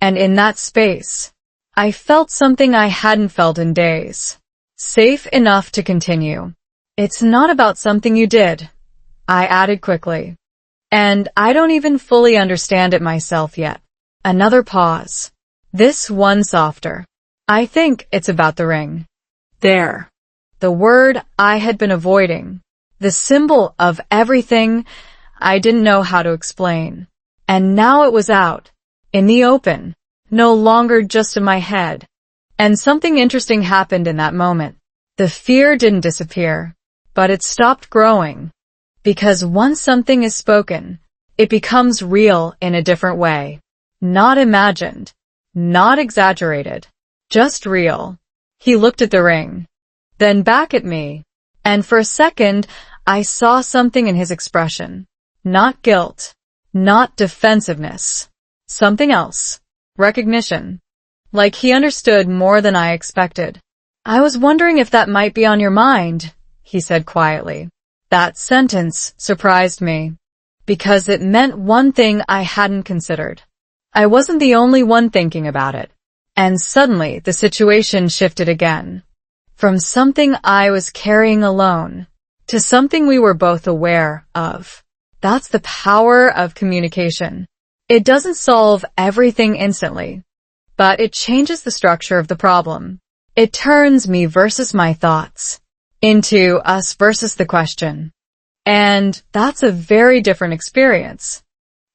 Speaker 1: And in that space, I felt something I hadn't felt in days. Safe enough to continue. It's not about something you did, I added quickly. And I don't even fully understand it myself yet. Another pause. This one softer. I think it's about the ring. There. The word I had been avoiding. The symbol of everything I didn't know how to explain. And now it was out. In the open. No longer just in my head. And something interesting happened in that moment. The fear didn't disappear, but it stopped growing. Because once something is spoken, it becomes real in a different way. Not imagined. Not exaggerated. Just real. He looked at the ring. Then back at me. And for a second, I saw something in his expression. Not guilt. Not defensiveness. Something else. Recognition. Like he understood more than I expected. I was wondering if that might be on your mind, he said quietly. That sentence surprised me, because it meant one thing I hadn't considered. I wasn't the only one thinking about it. And suddenly the situation shifted again. from something I was carrying alone to something we were both aware of. That's the power of communication. It doesn't solve everything instantly, but it changes the structure of the problem. It turns me versus my thoughts into us versus the question. And that's a very different experience.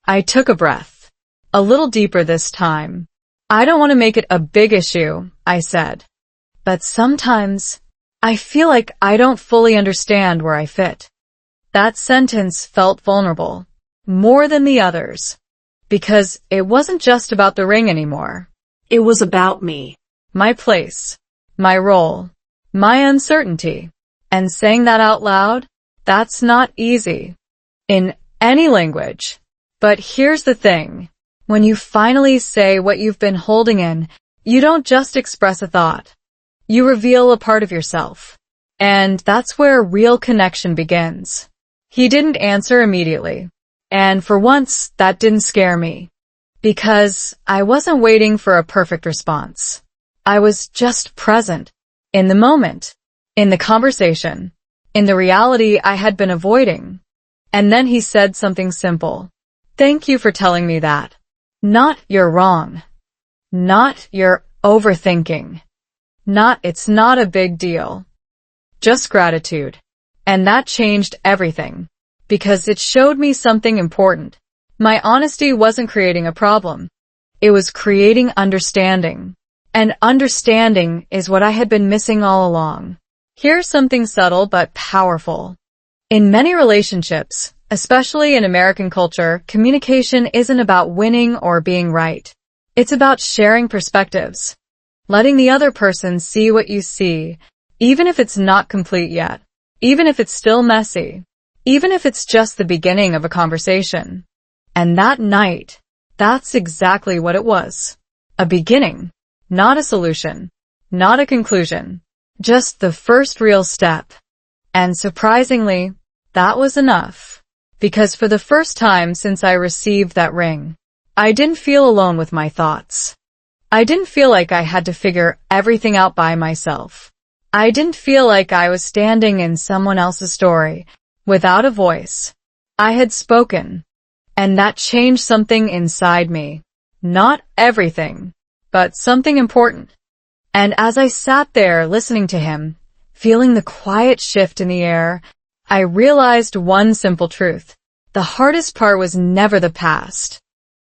Speaker 1: I took a breath, a little deeper this time. I don't want to make it a big issue, I said. But sometimes I feel like I don't fully understand where I fit. That sentence felt vulnerable, more than the others, because it wasn't just about the ring anymore.
Speaker 2: It was about me.
Speaker 1: My place, my role, my uncertainty. And saying that out loud, that's not easy in any language. But here's the thing. When you finally say what you've been holding in, you don't just express a thought. You reveal a part of yourself. And that's where real connection begins. He didn't answer immediately. And for once, that didn't scare me. Because I wasn't waiting for a perfect response. I was just present. In the moment. In the conversation. In the reality I had been avoiding. And then he said something simple. Thank you for telling me that. Not you're wrong. Not you're overthinking. Not it's not a big deal. Just gratitude. And that changed everything. Because it showed me something important. My honesty wasn't creating a problem. It was creating understanding. And understanding is what I had been missing all along. Here's something subtle but powerful. In many relationships, especially in American culture, communication isn't about winning or being right. It's about sharing perspectives. Letting the other person see what you see, even if it's not complete yet. Even if it's still messy. Even if it's just the beginning of a conversation. And that night, that's exactly what it was. A beginning. Not a solution. Not a conclusion. Just the first real step. And surprisingly, that was enough. Because for the first time since I received that ring, I didn't feel alone with my thoughts. I didn't feel like I had to figure everything out by myself. I didn't feel like I was standing in someone else's story, without a voice. I had spoken. And that changed something inside me. Not everything, but something important. And as I sat there listening to him, feeling the quiet shift in the air, I realized one simple truth. The hardest part was never the past.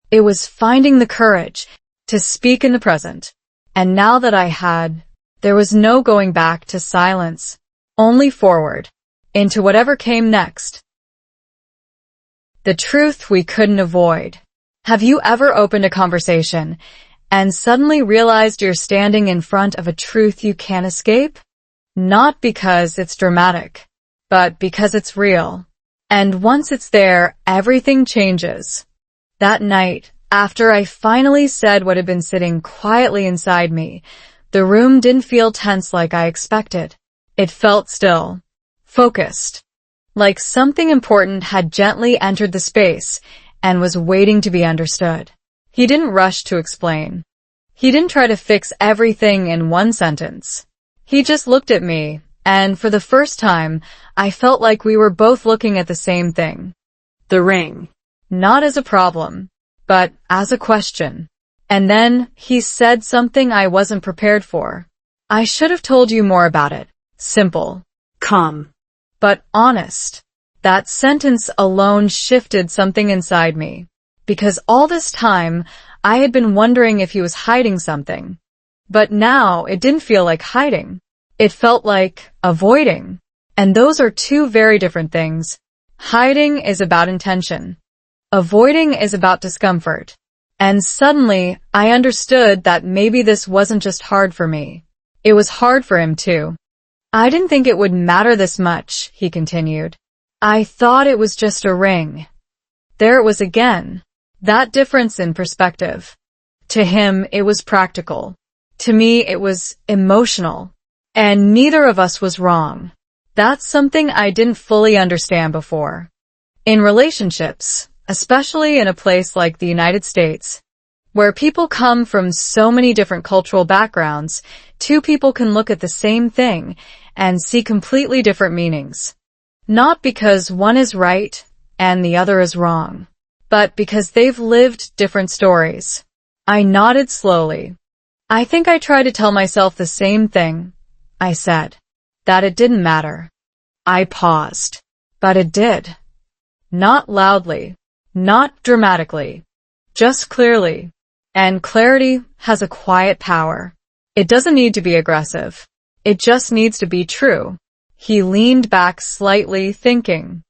Speaker 1: It was finding the courage to speak in the present. And now that I had, there was no going back to silence, only forward, into whatever came next. The truth we couldn't avoid. Have you ever opened a conversation and suddenly realized you're standing in front of a truth you can't escape? Not because it's dramatic, but because it's real. And once it's there, everything changes. That night, after I finally said what had been sitting quietly inside me, the room didn't feel tense like I expected. It felt still, focused, like something important had gently entered the space and was waiting to be understood. He didn't rush to explain. He didn't try to fix everything in one sentence. He just looked at me, and for the first time, I felt like we were both looking at the same thing.
Speaker 2: The ring.
Speaker 1: Not as a problem, but as a question. And then he said something I wasn't prepared for. I should have told you more about it. Simple.
Speaker 2: Calm.
Speaker 1: But honest. That sentence alone shifted something inside me. Because all this time, I had been wondering if he was hiding something. But now it didn't feel like hiding. It felt like avoiding. And those are two very different things. Hiding is about intention. Avoiding is about discomfort. And suddenly, I understood that maybe this wasn't just hard for me. It was hard for him too. I didn't think it would matter this much, he continued. I thought it was just a ring. There it was again. That difference in perspective. To him, it was practical. To me, it was emotional. And neither of us was wrong. That's something I didn't fully understand before. In relationships, especially in a place like the United States, Where people come from so many different cultural backgrounds, two people can look at the same thing and see completely different meanings. Not because one is right and the other is wrong, but because they've lived different stories. I nodded slowly. I think I tried to tell myself the same thing, I said. That it didn't matter. I paused. But it did. Not loudly. Not dramatically. Just clearly. And clarity has a quiet power. It doesn't need to be aggressive. It just needs to be true. He leaned back slightly, thinking.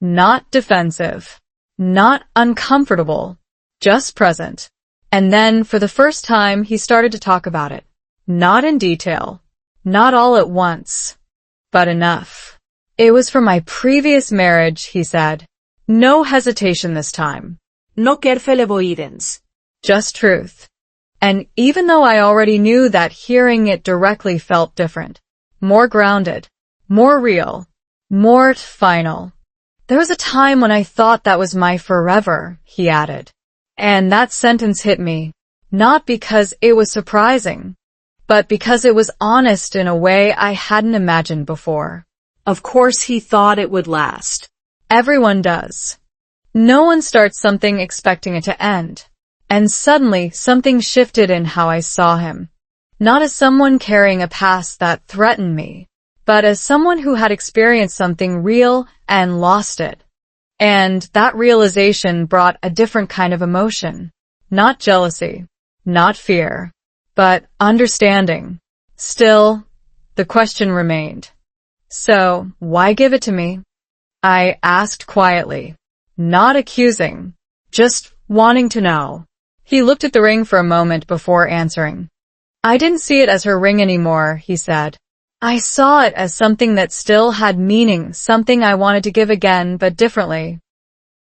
Speaker 1: Not defensive. Not uncomfortable. Just present. And then, for the first time, he started to talk about it. Not in detail. Not all at once. But enough. It was from my previous marriage, he said. No hesitation this time.
Speaker 2: No kerfelevoidens.
Speaker 1: Just truth. And even though I already knew that, hearing it directly felt different. More grounded. More real. More final. There was a time when I thought that was my forever, he added. And that sentence hit me. Not because it was surprising, but because it was honest in a way I hadn't imagined before.
Speaker 2: Of course he thought it would last.
Speaker 1: Everyone does. No one starts something expecting it to end. And suddenly, something shifted in how I saw him. Not as someone carrying a past that threatened me, but as someone who had experienced something real and lost it. And that realization brought a different kind of emotion. Not jealousy, not fear, but understanding. Still, the question remained. So, why give it to me? I asked quietly, not accusing, just wanting to know. He looked at the ring for a moment before answering. I didn't see it as her ring anymore, he said. I saw it as something that still had meaning, something I wanted to give again, but differently.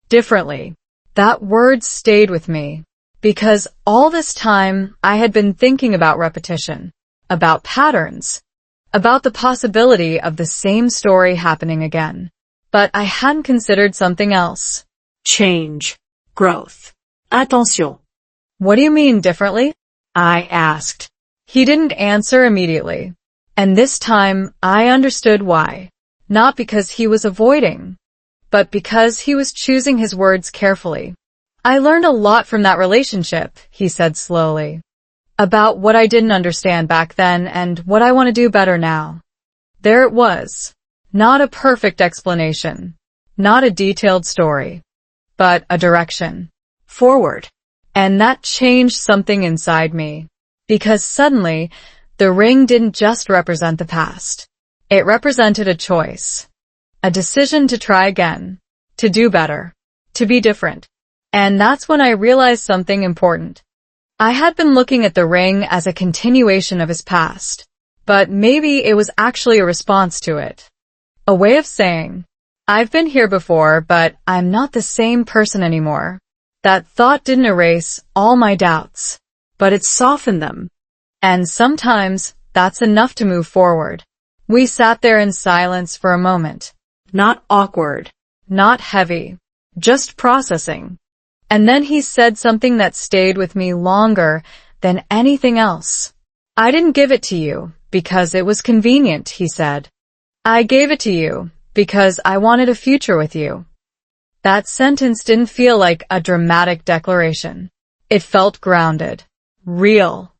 Speaker 1: Differently. That word stayed with me, because all this time I had been thinking about repetition, about patterns, about the possibility of the same story happening again. But I hadn't considered something else.
Speaker 2: Change. Growth. Attention.
Speaker 1: What do you mean differently? I asked. He didn't answer immediately. And this time, I understood why. Not because he was avoiding, but because he was choosing his words carefully. I learned a lot from that relationship, he said slowly. About what I didn't understand back then and what I want to do better now. There it was. Not a perfect explanation. Not a detailed story. But a direction. Forward. And that changed something inside me. Because suddenly, the ring didn't just represent the past. It represented a choice. A decision to try again. To do better. To be different. And that's when I realized something important. I had been looking at the ring as a continuation of his past. But maybe it was actually a response to it. A way of saying, I've been here before, but I'm not the same person anymore. That thought didn't erase all my doubts, but it softened them. And sometimes, that's enough to move forward. We sat there in silence for a moment. Not awkward. Not heavy. Just processing. And then he said something that stayed with me longer than anything else. I didn't give it to you because it was convenient, he said. I gave it to you because I wanted a future with you. That sentence didn't feel like a dramatic declaration. It felt grounded, real.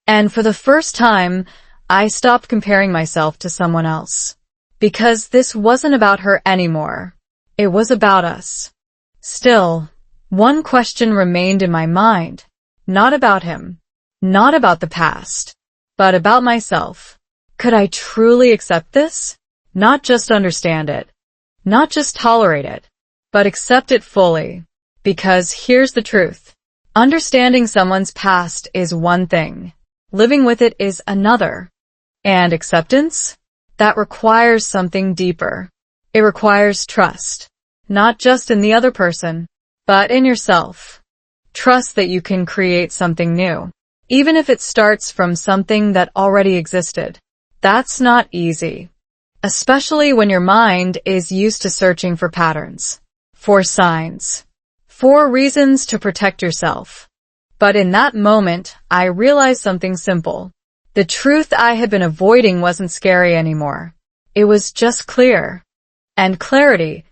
Speaker 1: And for the first time, I stopped comparing myself to someone else. Because this wasn't about her anymore. It was about us. Still, one question remained in my mind. Not about him. Not about the past. But about myself. Could I truly accept this? Not just understand it. Not just tolerate it. But accept it fully. Because here's the truth. Understanding someone's past is one thing. Living with it is another. And acceptance? That requires something deeper. It requires trust. Not just in the other person, but in yourself. Trust that you can create something new. Even if it starts from something that already existed. That's not easy. Especially when your mind is used to searching for patterns. For signs. For reasons to protect yourself. But in that moment, I realized something simple. The truth I had been avoiding wasn't scary anymore. It was just clear. And clarity,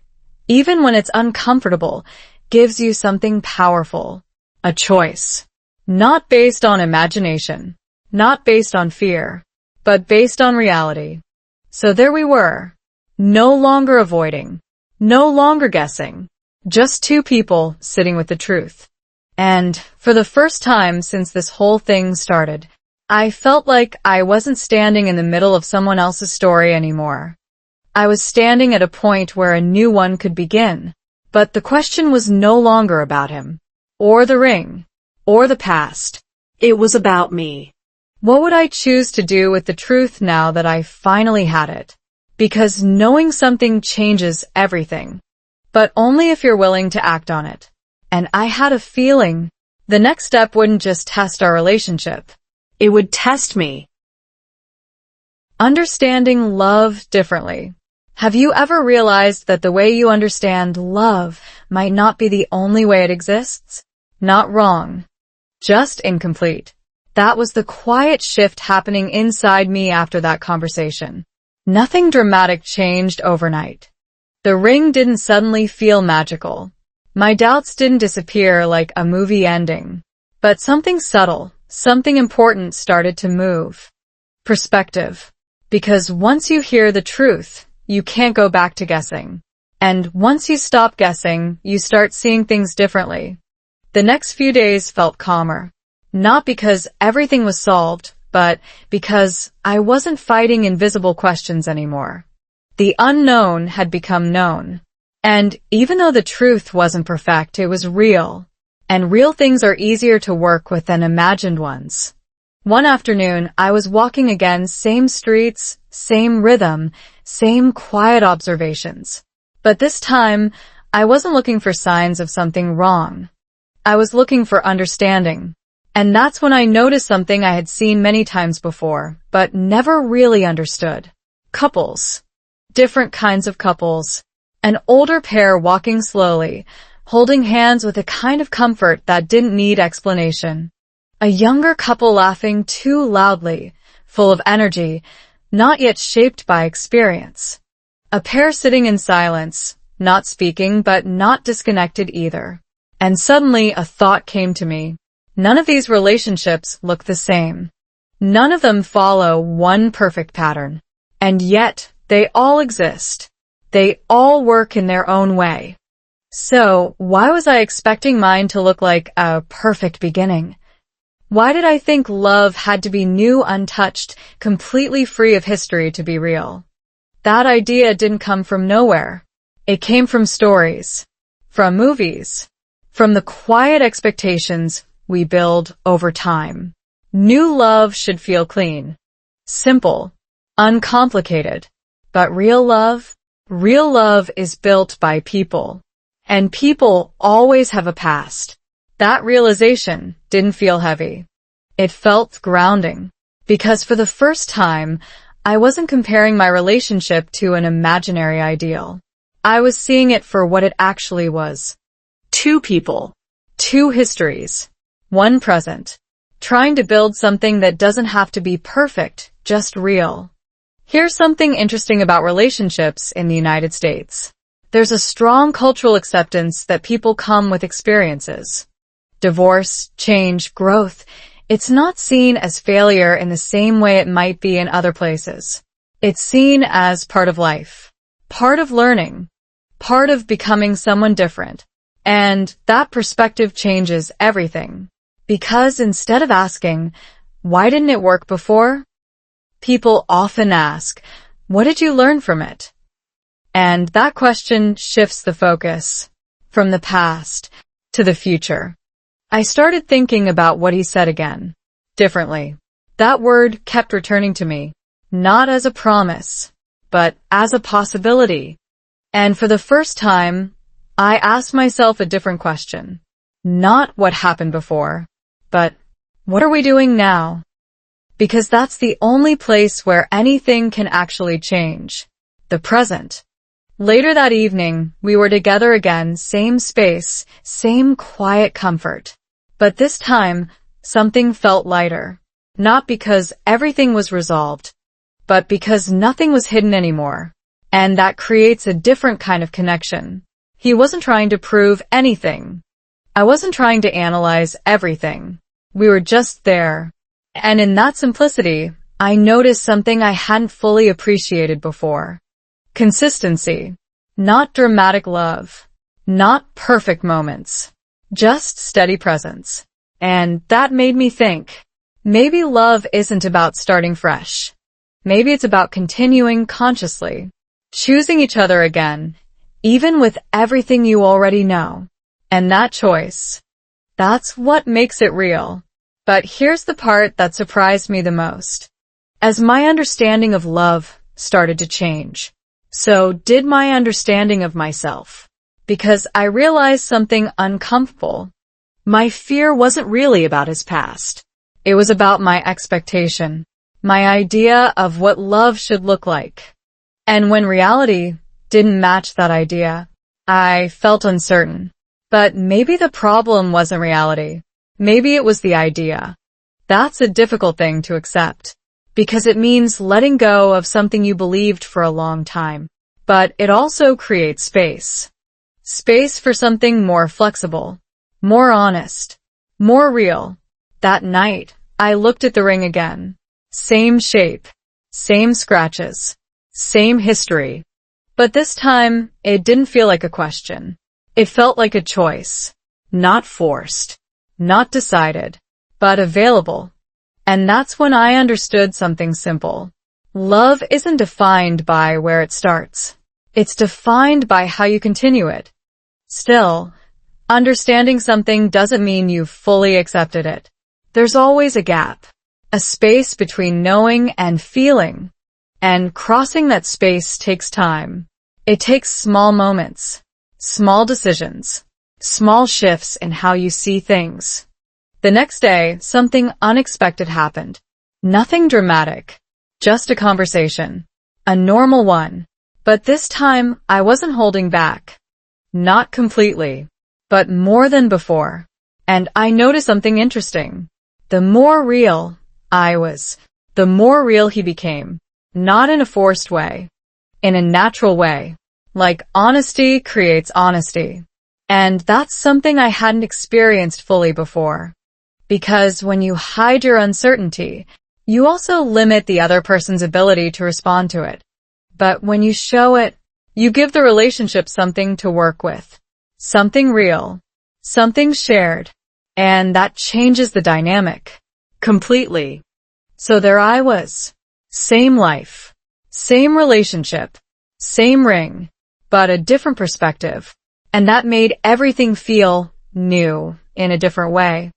Speaker 1: even when it's uncomfortable, gives you something powerful. A choice. Not based on imagination, not based on fear, but based on reality. So there we were. No longer avoiding. No longer guessing. Just two people sitting with the truth. And for the first time since this whole thing started, I felt like I wasn't standing in the middle of someone else's story anymore. I was standing at a point where a new one could begin. But the question was no longer about him, or the ring, or the past.
Speaker 2: It was about me.
Speaker 1: What would I choose to do with the truth now that I finally had it? Because knowing something changes everything. But only if you're willing to act on it. And I had a feeling the next step wouldn't just test our relationship.
Speaker 2: It would test me.
Speaker 1: Understanding love differently. Have you ever realized that the way you understand love might not be the only way it exists? Not wrong. Just incomplete. That was the quiet shift happening inside me after that conversation. Nothing dramatic changed overnight. The ring didn't suddenly feel magical. My doubts didn't disappear like a movie ending. But something subtle, something important started to move. Perspective. Because once you hear the truth, you can't go back to guessing. And once you stop guessing, you start seeing things differently. The next few days felt calmer. Not because everything was solved, but because I wasn't fighting invisible questions anymore. The unknown had become known. And even though the truth wasn't perfect, it was real. And real things are easier to work with than imagined ones. One afternoon, I was walking again, same streets, same rhythm, same quiet observations. But this time, I wasn't looking for signs of something wrong. I was looking for understanding. And that's when I noticed something I had seen many times before, but never really understood. Couples. Different kinds of couples. An older pair walking slowly, holding hands with a kind of comfort that didn't need explanation. A younger couple laughing too loudly, full of energy, not yet shaped by experience. A pair sitting in silence, not speaking but not disconnected either. And suddenly a thought came to me. None of these relationships look the same. None of them follow one perfect pattern. And yet, they all exist. They all work in their own way. So, why was I expecting mine to look like a perfect beginning? Why did I think love had to be new, untouched, completely free of history to be real? That idea didn't come from nowhere. It came from stories, from movies, from the quiet expectations we build over time. New love should feel clean, simple, uncomplicated. But real love is built by people. And people always have a past. That realization didn't feel heavy. It felt grounding. Because for the first time, I wasn't comparing my relationship to an imaginary ideal. I was seeing it for what it actually was. Two people. Two histories. One present. Trying to build something that doesn't have to be perfect, just real. Here's something interesting about relationships in the United States. There's a strong cultural acceptance that people come with experiences. Divorce, change, growth. It's not seen as failure in the same way it might be in other places. It's seen as part of life, part of learning, part of becoming someone different. And that perspective changes everything. Because instead of asking, why didn't it work before? People often ask, what did you learn from it? And that question shifts the focus from the past to the future. I started thinking about what he said again, differently. That word kept returning to me, not as a promise, but as a possibility. And for the first time, I asked myself a different question. Not what happened before, but what are we doing now? Because that's the only place where anything can actually change. The present. Later that evening, we were together again, same space, same quiet comfort. But this time, something felt lighter. Not because everything was resolved, but because nothing was hidden anymore. And that creates a different kind of connection. He wasn't trying to prove anything. I wasn't trying to analyze everything. We were just there. And in that simplicity, I noticed something I hadn't fully appreciated before. Consistency. Not dramatic love. Not perfect moments. Just steady presence. And that made me think, maybe love isn't about starting fresh. Maybe it's about continuing consciously. Choosing each other again, even with everything you already know. And that choice, that's what makes it real. But here's the part that surprised me the most. As my understanding of love started to change, so did my understanding of myself. Because I realized something uncomfortable. My fear wasn't really about his past. It was about my expectation, my idea of what love should look like. And when reality didn't match that idea, I felt uncertain. But maybe the problem wasn't reality. Maybe it was the idea. That's a difficult thing to accept, because it means letting go of something you believed for a long time. But it also creates space. Space for something more flexible, more honest, more real. That night, I looked at the ring again. Same shape, same scratches, same history. But this time, it didn't feel like a question. It felt like a choice. Not forced, not decided, but available. And that's when I understood something simple. Love isn't defined by where it starts. It's defined by how you continue it. Still, understanding something doesn't mean you've fully accepted it. There's always a gap, a space between knowing and feeling. And crossing that space takes time. It takes small moments, small decisions, small shifts in how you see things. The next day, something unexpected happened. Nothing dramatic, just a conversation. A normal one. But this time, I wasn't holding back. Not completely, but more than before. And I noticed something interesting. The more real I was, the more real he became. Not in a forced way, in a natural way. Like honesty creates honesty. And that's something I hadn't experienced fully before. Because when you hide your uncertainty, you also limit the other person's ability to respond to it. But when you show it, you give the relationship something to work with. Something real. Something shared. And that changes the dynamic. Completely. So there I was. Same life. Same relationship. Same ring. But a different perspective. And that made everything feel new in a different way.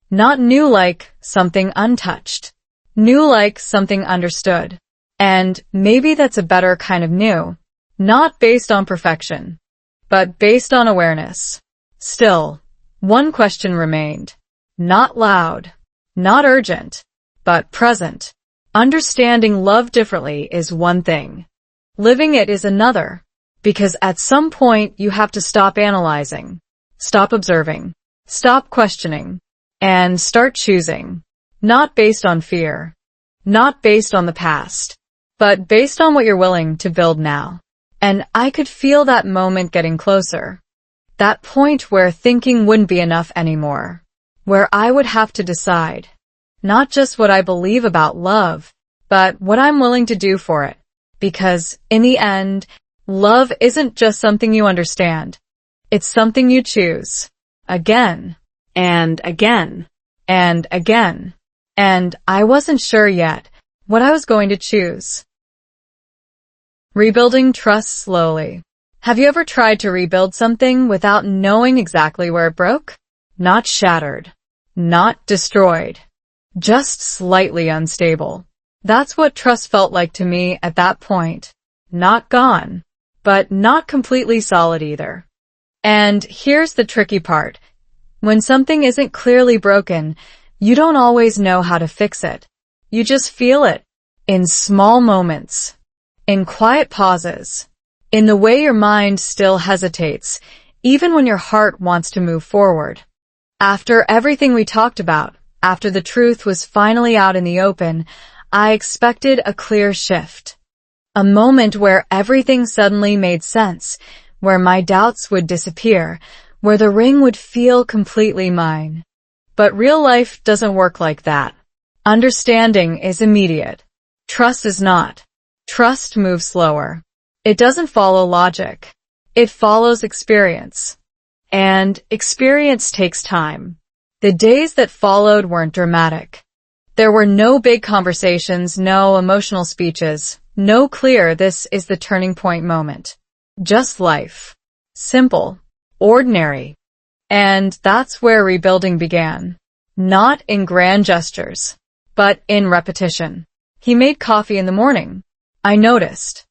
Speaker 1: Not new like something untouched. New like something understood. And maybe that's a better kind of new. Not based on perfection, but based on awareness. Still, one question remained. Not loud, not urgent, but present. Understanding love differently is one thing. Living it is another. Because at some point you have to stop analyzing, stop observing, stop questioning, and start choosing. Not based on fear, not based on the past, but based on what you're willing to build now. And I could feel that moment getting closer. That point where thinking wouldn't be enough anymore. Where I would have to decide. Not just what I believe about love, but what I'm willing to do for it. Because, in the end, love isn't just something you understand. It's something you choose. Again. And again. And again. And I wasn't sure yet what I was going to choose. Rebuilding trust slowly. Have you ever tried to rebuild something without knowing exactly where it broke? Not shattered. Not destroyed. Just slightly unstable. That's what trust felt like to me at that point. Not gone, but not completely solid either. And here's the tricky part. When something isn't clearly broken, you don't always know how to fix it. You just feel it. In small moments. In quiet pauses. In the way your mind still hesitates, even when your heart wants to move forward. After everything we talked about, after the truth was finally out in the open, I expected a clear shift. A moment where everything suddenly made sense, where my doubts would disappear, where the ring would feel completely mine. But real life doesn't work like that. Understanding is immediate. Trust is not. Trust moves slower. It doesn't follow logic. It follows experience. And experience takes time. The days that followed weren't dramatic. There were no big conversations, no emotional speeches, no clear "this is the turning point" moment. Just life. Simple. Ordinary. And that's where rebuilding began. Not in grand gestures, but in repetition. He made coffee in the morning. I noticed.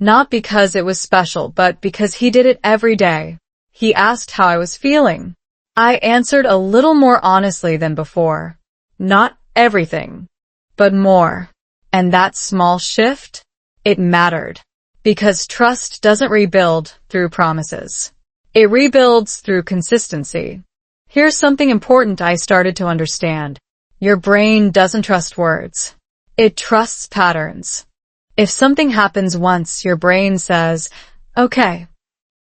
Speaker 1: Not because it was special, but because he did it every day. He asked how I was feeling. I answered a little more honestly than before. Not everything, but more. And that small shift, it mattered. Because trust doesn't rebuild through promises. It rebuilds through consistency. Here's something important I started to understand. Your brain doesn't trust words. It trusts patterns. If something happens once, your brain says, okay.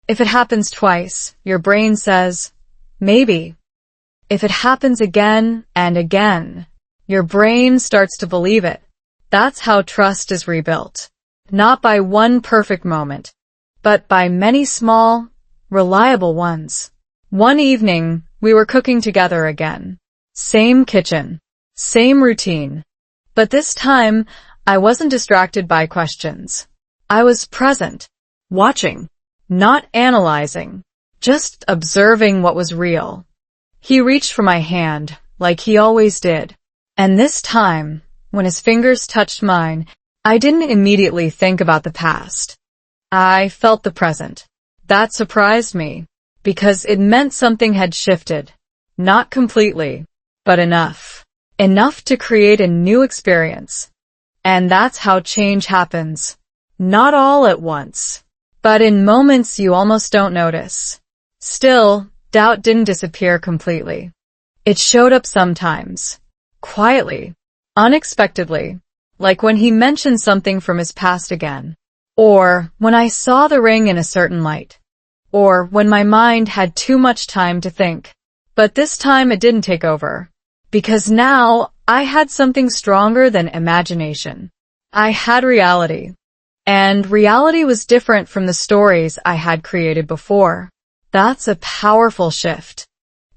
Speaker 1: If it happens twice, your brain says, maybe. If it happens again and again, your brain starts to believe it. That's how trust is rebuilt. Not by one perfect moment, but by many small, reliable ones. One evening, we were cooking together again. Same kitchen. Same routine. But this time, I wasn't distracted by questions. I was present, watching, not analyzing, just observing what was real. He reached for my hand, like he always did. And this time, when his fingers touched mine, I didn't immediately think about the past. I felt the present. That surprised me, because it meant something had shifted. Not completely, but enough. Enough to create a new experience. And that's how change happens. Not all at once, but in moments you almost don't notice. Still, doubt didn't disappear completely. It showed up sometimes. Quietly. Unexpectedly. Like when he mentioned something from his past again. Or when I saw the ring in a certain light. Or when my mind had too much time to think. But this time it didn't take over. Because now, I had something stronger than imagination. I had reality. And reality was different from the stories I had created before. That's a powerful shift.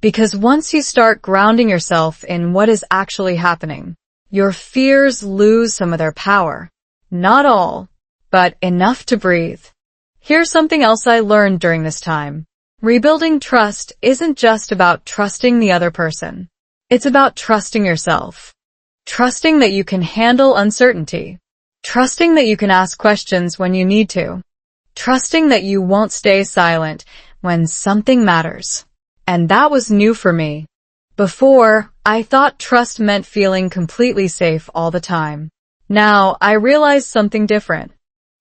Speaker 1: Because once you start grounding yourself in what is actually happening, your fears lose some of their power. Not all, but enough to breathe. Here's something else I learned during this time. Rebuilding trust isn't just about trusting the other person. It's about trusting yourself. Trusting that you can handle uncertainty. Trusting that you can ask questions when you need to. Trusting that you won't stay silent when something matters. And that was new for me. Before, I thought trust meant feeling completely safe all the time. Now, I realize something different.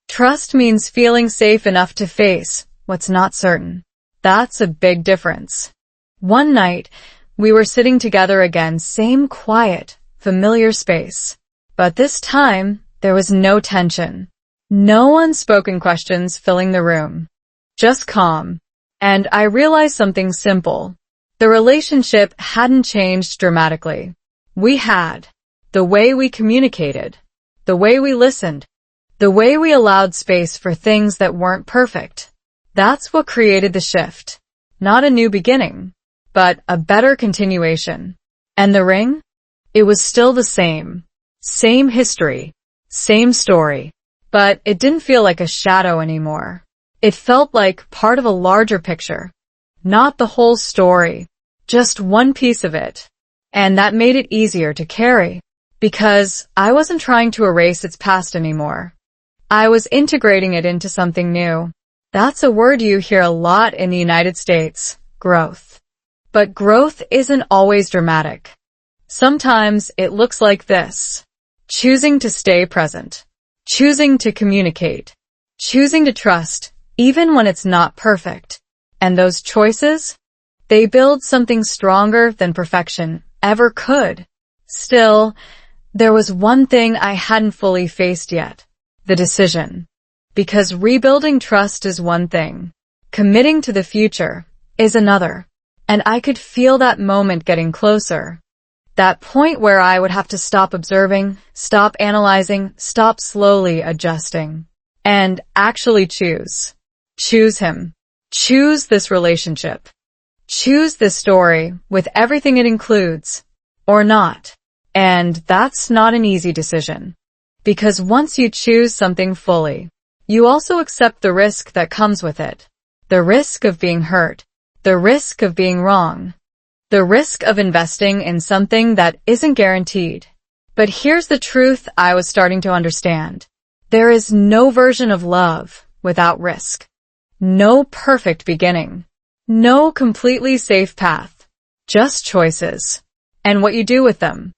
Speaker 1: Trust means feeling safe enough to face what's not certain. That's a big difference. One night, we were sitting together again, same quiet, familiar space. But this time, there was no tension. No unspoken questions filling the room. Just calm. And I realized something simple. The relationship hadn't changed dramatically. We had. The way we communicated. The way we listened. The way we allowed space for things that weren't perfect. That's what created the shift. Not a new beginning, but a better continuation. And the ring? It was still the same. Same history. Same story. But it didn't feel like a shadow anymore. It felt like part of a larger picture. Not the whole story. Just one piece of it. And that made it easier to carry. Because I wasn't trying to erase its past anymore. I was integrating it into something new. That's a word you hear a lot in the United States. Growth. But growth isn't always dramatic. Sometimes it looks like this. Choosing to stay present. Choosing to communicate. Choosing to trust, even when it's not perfect. And those choices? They build something stronger than perfection ever could. Still, there was one thing I hadn't fully faced yet. The decision. Because rebuilding trust is one thing. Committing to the future is another. And I could feel that moment getting closer. That point where I would have to stop observing, stop analyzing, stop slowly adjusting, and actually choose. Choose him. Choose this relationship. Choose this story with everything it includes, or not. And that's not an easy decision. Because once you choose something fully, you also accept the risk that comes with it. The risk of being hurt. The risk of being wrong. The risk of investing in something that isn't guaranteed. But here's the truth I was starting to understand. There is no version of love without risk. No perfect beginning. No completely safe path. Just choices. And what you do with them.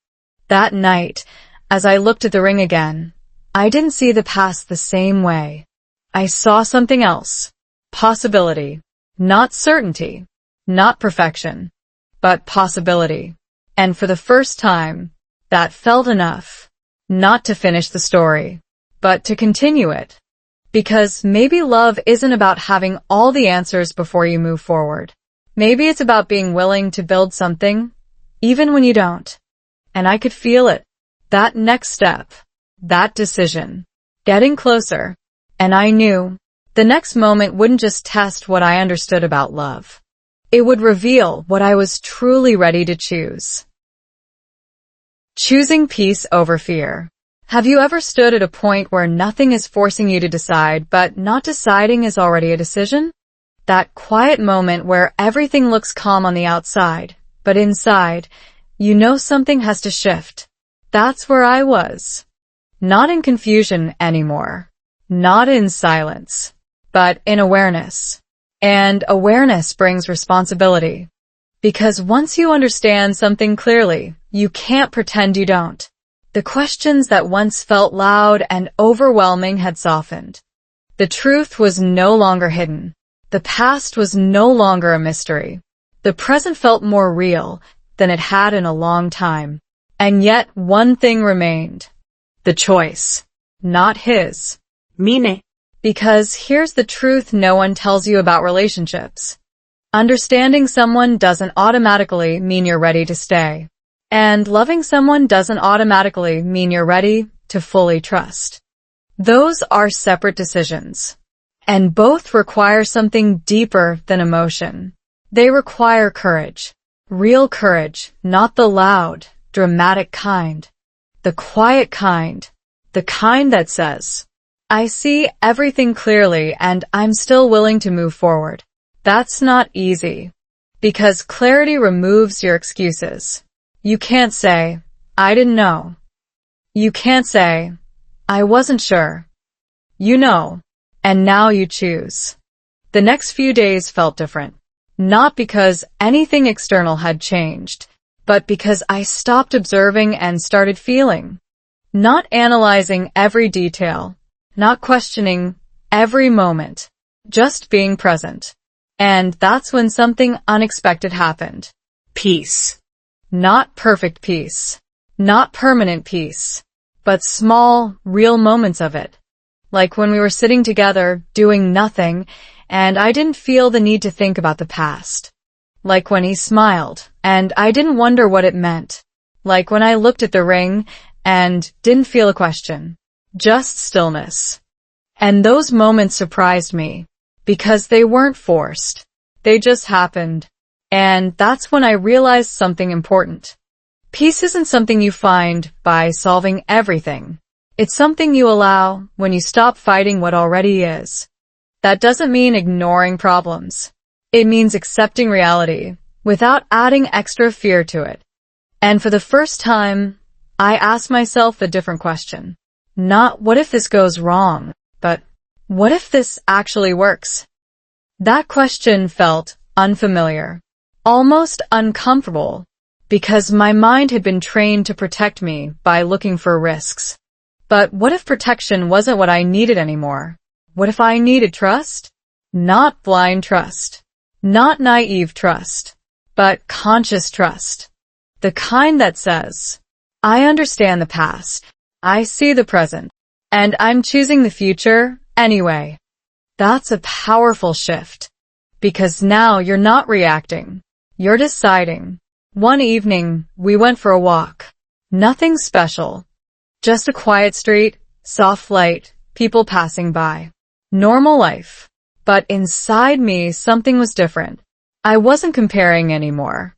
Speaker 1: That night, as I looked at the ring again, I didn't see the past the same way. I saw something else. Possibility. Not certainty. Not perfection. But possibility. And for the first time, that felt enough. Not to finish the story, but to continue it. Because maybe love isn't about having all the answers before you move forward. Maybe it's about being willing to build something, even when you don't. And I could feel it. That next step. That decision. Getting closer. And I knew the next moment wouldn't just test what I understood about love. It would reveal what I was truly ready to choose. Choosing peace over fear. Have you ever stood at a point where nothing is forcing you to decide, but not deciding is already a decision? That quiet moment where everything looks calm on the outside, but inside, you know something has to shift. That's where I was. Not in confusion anymore. Not in silence, but in awareness. And awareness brings responsibility. Because once you understand something clearly, you can't pretend you don't. The questions that once felt loud and overwhelming had softened. The truth was no longer hidden. The past was no longer a mystery. The present felt more real than it had in a long time. And yet one thing remained. The choice. Not his.
Speaker 2: Mine.
Speaker 1: Because here's the truth no one tells you about relationships. Understanding someone doesn't automatically mean you're ready to stay. And loving someone doesn't automatically mean you're ready to fully trust. Those are separate decisions. And both require something deeper than emotion. They require courage. Real courage, not the loud, dramatic kind. The quiet kind. The kind that says, I see everything clearly and I'm still willing to move forward. That's not easy. Because clarity removes your excuses. You can't say, I didn't know. You can't say, I wasn't sure. You know, and now you choose. The next few days felt different. Not because anything external had changed, but because I stopped observing and started feeling. Not analyzing every detail. Not questioning every moment. Just being present. And that's when something unexpected happened.
Speaker 2: Peace.
Speaker 1: Not perfect peace. Not permanent peace. But small, real moments of it. Like when we were sitting together, doing nothing, and I didn't feel the need to think about the past. Like when he smiled, and I didn't wonder what it meant. Like when I looked at the ring, and didn't feel a question. Just stillness. And those moments surprised me. Because they weren't forced. They just happened. And that's when I realized something important. Peace isn't something you find by solving everything. It's something you allow when you stop fighting what already is. That doesn't mean ignoring problems. It means accepting reality without adding extra fear to it. And for the first time, I asked myself a different question. Not what if this goes wrong, but what if this actually works? That question felt unfamiliar, almost uncomfortable, because my mind had been trained to protect me by looking for risks. But what if protection wasn't what I needed anymore? What if I needed trust? Not blind trust. Not naive trust. but conscious trust. The kind that says, I understand the past, I see the present, and I'm choosing the future anyway. That's a powerful shift. Because now you're not reacting. You're deciding. One evening, we went for a walk. Nothing special. Just a quiet street, soft light, people passing by. Normal life. But inside me, something was different. I wasn't comparing anymore.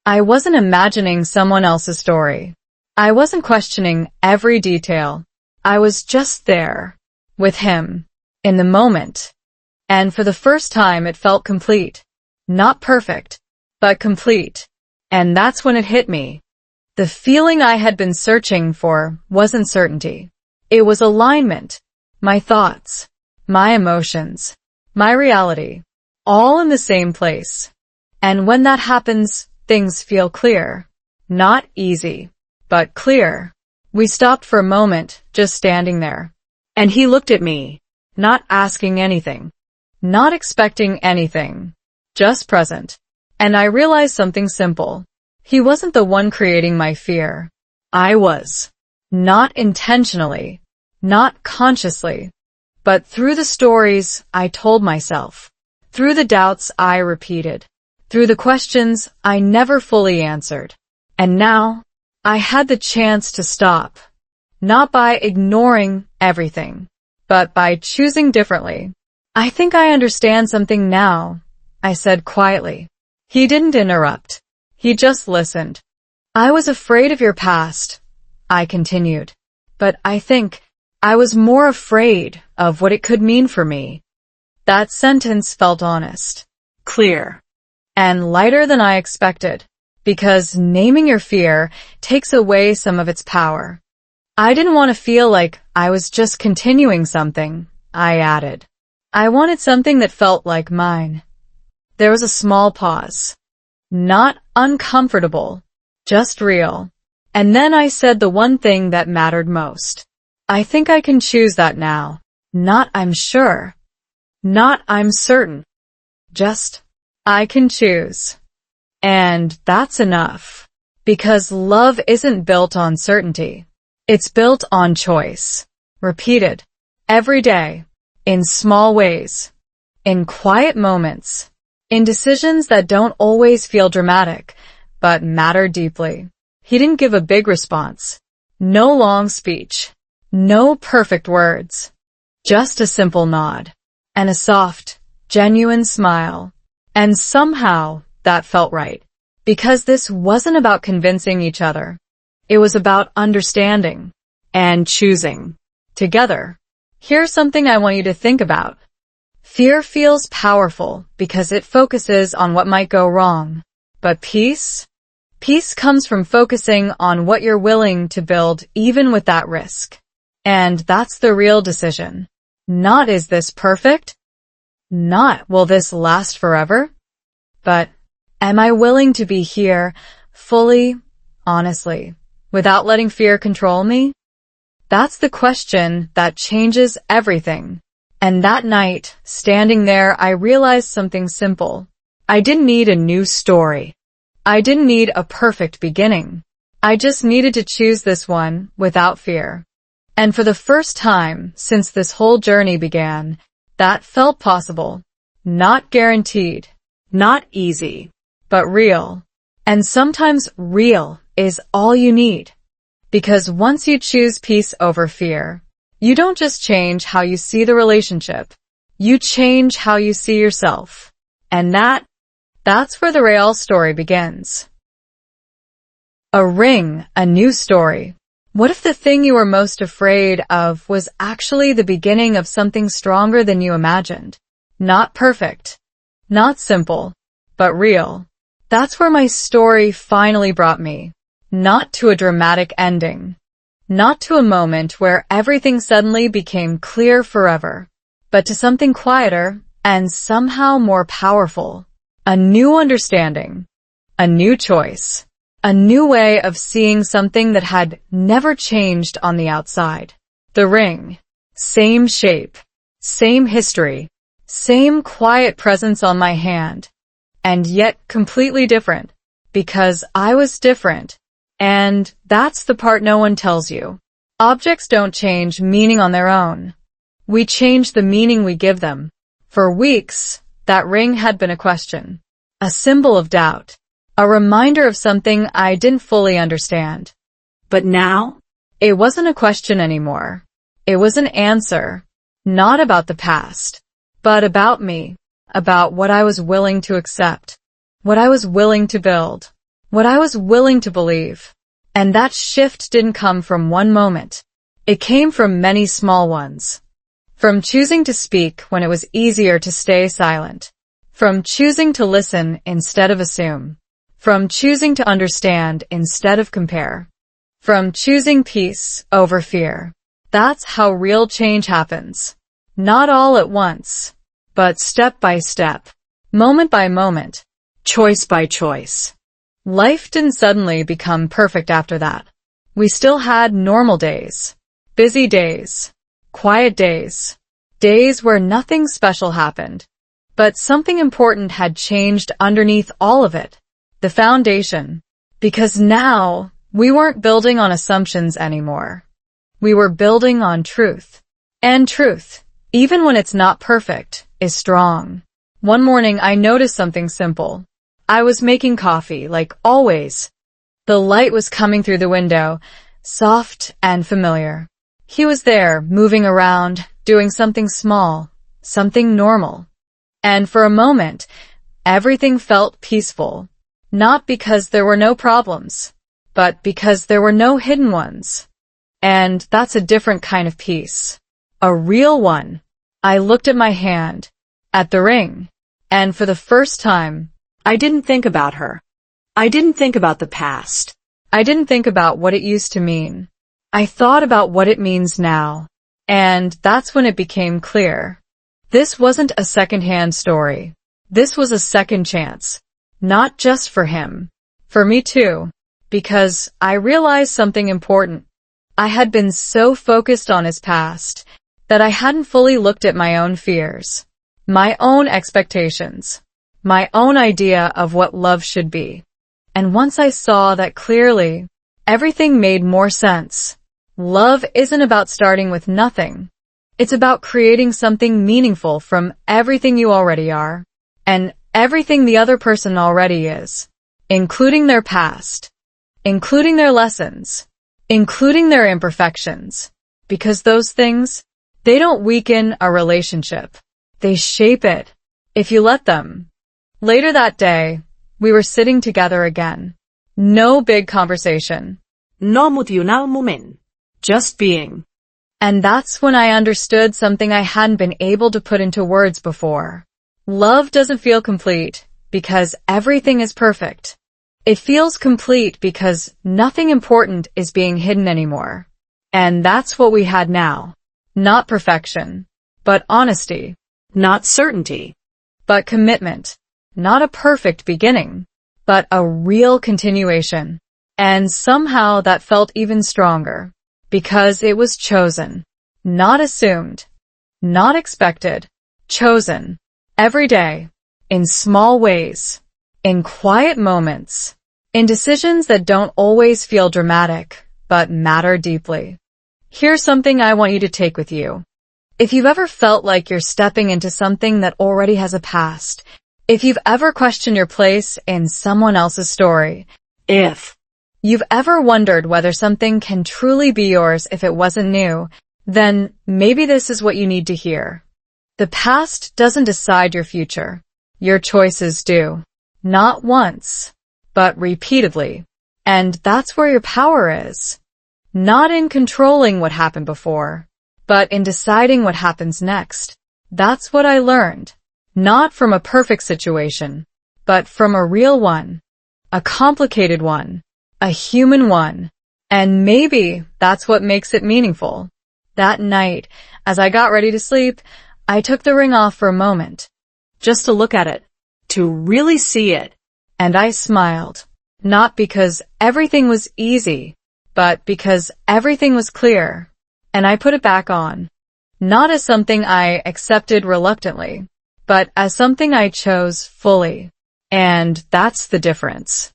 Speaker 1: I wasn't imagining someone else's story. I wasn't questioning every detail. I was just there. With him. In the moment. And for the first time it felt complete. Not perfect, but complete. And that's when it hit me. The feeling I had been searching for wasn't certainty. It was alignment. My thoughts, my emotions, my reality, all in the same place. And when that happens, things feel clear. Not easy, but clear. We stopped for a moment, just standing there. And he looked at me, not asking anything. Not expecting anything. Just present. And I realized something simple. He wasn't the one creating my fear. I was. Not intentionally. Not consciously. But through the stories I told myself. Through the doubts I repeated. Through the questions I never fully answered. And now, I had the chance to stop. Not by ignoring everything, but by choosing differently. I think I understand something now, I said quietly. He didn't interrupt. He just listened. I was afraid of your past, I continued. But I think I was more afraid of what it could mean for me. That sentence felt honest, clear, and lighter than I expected, because naming your fear takes away some of its power. I didn't want to feel like I was just continuing something, I added. I wanted something that felt like mine. There was a small pause. Not uncomfortable, just real. And then I said the one thing that mattered most. I think I can choose that now. Not I'm sure. Not I'm certain. Just, I can choose. And that's enough. Because love isn't built on certainty. It's built on choice. Repeated. Every day. In small ways. In quiet moments. In decisions that don't always feel dramatic, but matter deeply. He didn't give a big response. No long speech. No perfect words. Just a simple nod. And a soft, genuine smile. And somehow, that felt right. Because this wasn't about convincing each other. It was about understanding. And choosing. Together. Here's something I want you to think about. Fear feels powerful because it focuses on what might go wrong. But peace? Peace comes from focusing on what you're willing to build even with that risk. And that's the real decision. Not is this perfect? Not will this last forever? But am I willing to be here fully, honestly, without letting fear control me? That's the question that changes everything. And that night, standing there, I realized something simple. I didn't need a new story. I didn't need a perfect beginning. I just needed to choose this one without fear. And for the first time since this whole journey began, that felt possible. Not guaranteed. Not easy. But real. And sometimes real is all you need. Because once you choose peace over fear, you don't just change how you see the relationship. You change how you see yourself. And that's where the real story begins. A ring, a new story. What if the thing you were most afraid of was actually the beginning of something stronger than you imagined? Not perfect. Not simple. But real. That's where my story finally brought me. Not to a dramatic ending. Not to a moment where everything suddenly became clear forever. But to something quieter and somehow more powerful. A new understanding. A new choice. A new way of seeing something that had never changed on the outside. The ring. Same shape. Same history. Same quiet presence on my hand. and yet completely different, because I was different. And that's the part no one tells you. Objects don't change meaning on their own. We change the meaning we give them. For weeks, that ring had been a question, a symbol of doubt, a reminder of something I didn't fully understand.
Speaker 2: But now?
Speaker 1: It wasn't a question anymore. It was an answer, not about the past, but about me, about what I was willing to accept, what I was willing to build, what I was willing to believe. And that shift didn't come from one moment. It came from many small ones. From choosing to speak when it was easier to stay silent. From choosing to listen instead of assume. From choosing to understand instead of compare. From choosing peace over fear. That's how real change happens. Not all at once, but step by step, moment by moment, choice by choice. Life didn't suddenly become perfect after that. We still had normal days, busy days, quiet days, days where nothing special happened. But something important had changed underneath all of it, the foundation. Because now, we weren't building on assumptions anymore. We were building on truth. And truth, even when it's not perfect, is strong. One morning I noticed something simple. I was making coffee, like always. The light was coming through the window, soft and familiar. He was there, moving around, doing something small, something normal. And for a moment, everything felt peaceful. Not because there were no problems, but because there were no hidden ones. And that's a different kind of peace. A real one. I looked at my hand, at the ring, and for the first time,
Speaker 2: I didn't think about her. I didn't think about the past.
Speaker 1: I didn't think about what it used to mean. I thought about what it means now. And that's when it became clear. This wasn't a second-hand story. This was a second chance. Not just for him. For me too. Because I realized something important. I had been so focused on his past that I hadn't fully looked at my own fears, my own expectations, my own idea of what love should be. And once I saw that clearly, everything made more sense. Love isn't about starting with nothing. It's about creating something meaningful from everything you already are, and everything the other person already is, including their past, including their lessons, including their imperfections, because those things, they don't weaken a relationship. They shape it, if you let them. Later that day, we were sitting together again. No big conversation.
Speaker 2: No emotional moment. Just being.
Speaker 1: And that's when I understood something I hadn't been able to put into words before. Love doesn't feel complete because everything is perfect. It feels complete because nothing important is being hidden anymore. And that's what we had now. Not perfection, but honesty.
Speaker 2: Not certainty,
Speaker 1: but commitment. Not a perfect beginning, but a real continuation. And somehow that felt even stronger. Because it was chosen. Not assumed. Not expected. Chosen. Every day. In small ways. In quiet moments. In decisions that don't always feel dramatic, but matter deeply. Here's something I want you to take with you. If you've ever felt like you're stepping into something that already has a past, if you've ever questioned your place in someone else's story,
Speaker 2: if
Speaker 1: you've ever wondered whether something can truly be yours if it wasn't new, then maybe this is what you need to hear. The past doesn't decide your future. Your choices do. Not once, but repeatedly. And that's where your power is. Not in controlling what happened before, but in deciding what happens next. That's what I learned. Not from a perfect situation, but from a real one. A complicated one. A human one. And maybe that's what makes it meaningful. That night, as I got ready to sleep, I took the ring off for a moment.
Speaker 2: Just to look at it. To really see it.
Speaker 1: And I smiled. Not because everything was easy, but because everything was clear. And I put it back on. Not as something I accepted reluctantly, but as something I chose fully. And that's the difference.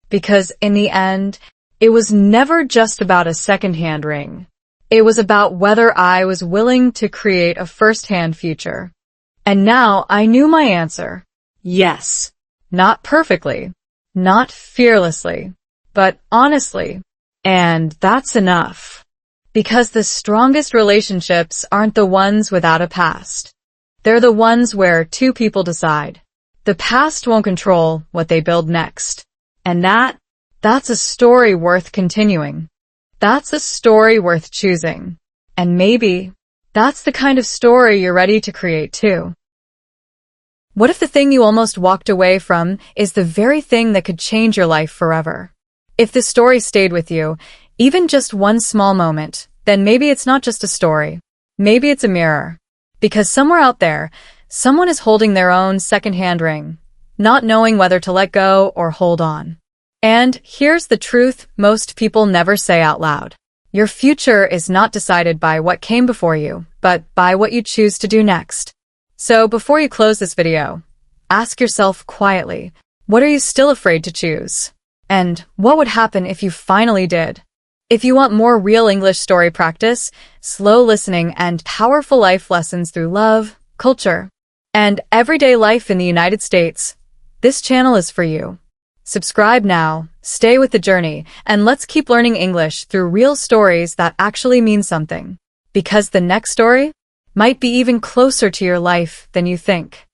Speaker 1: Because in the end, it was never just about a second-hand ring. It was about whether I was willing to create a first-hand future. And now I knew my answer.
Speaker 2: Yes.
Speaker 1: Not perfectly, not fearlessly, but honestly. And that's enough. Because the strongest relationships aren't the ones without a past. They're the ones where two people decide. The past won't control what they build next. And that's a story worth continuing. That's a story worth choosing. And maybe that's the kind of story you're ready to create too. What if the thing you almost walked away from is the very thing that could change your life forever? If the story stayed with you, even just one small moment, then maybe it's not just a story. Maybe it's a mirror. Because somewhere out there, someone is holding their own second-hand ring, not knowing whether to let go or hold on. And here's the truth most people never say out loud. Your future is not decided by what came before you, but by what you choose to do next. So before you close this video, ask yourself quietly, what are you still afraid to choose? And what would happen if you finally did? If you want more real English story practice, slow listening, and powerful life lessons through love, culture, and everyday life in the United States, this channel is for you. Subscribe now, stay with the journey, and let's keep learning English through real stories that actually mean something. Because the next story might be even closer to your life than you think.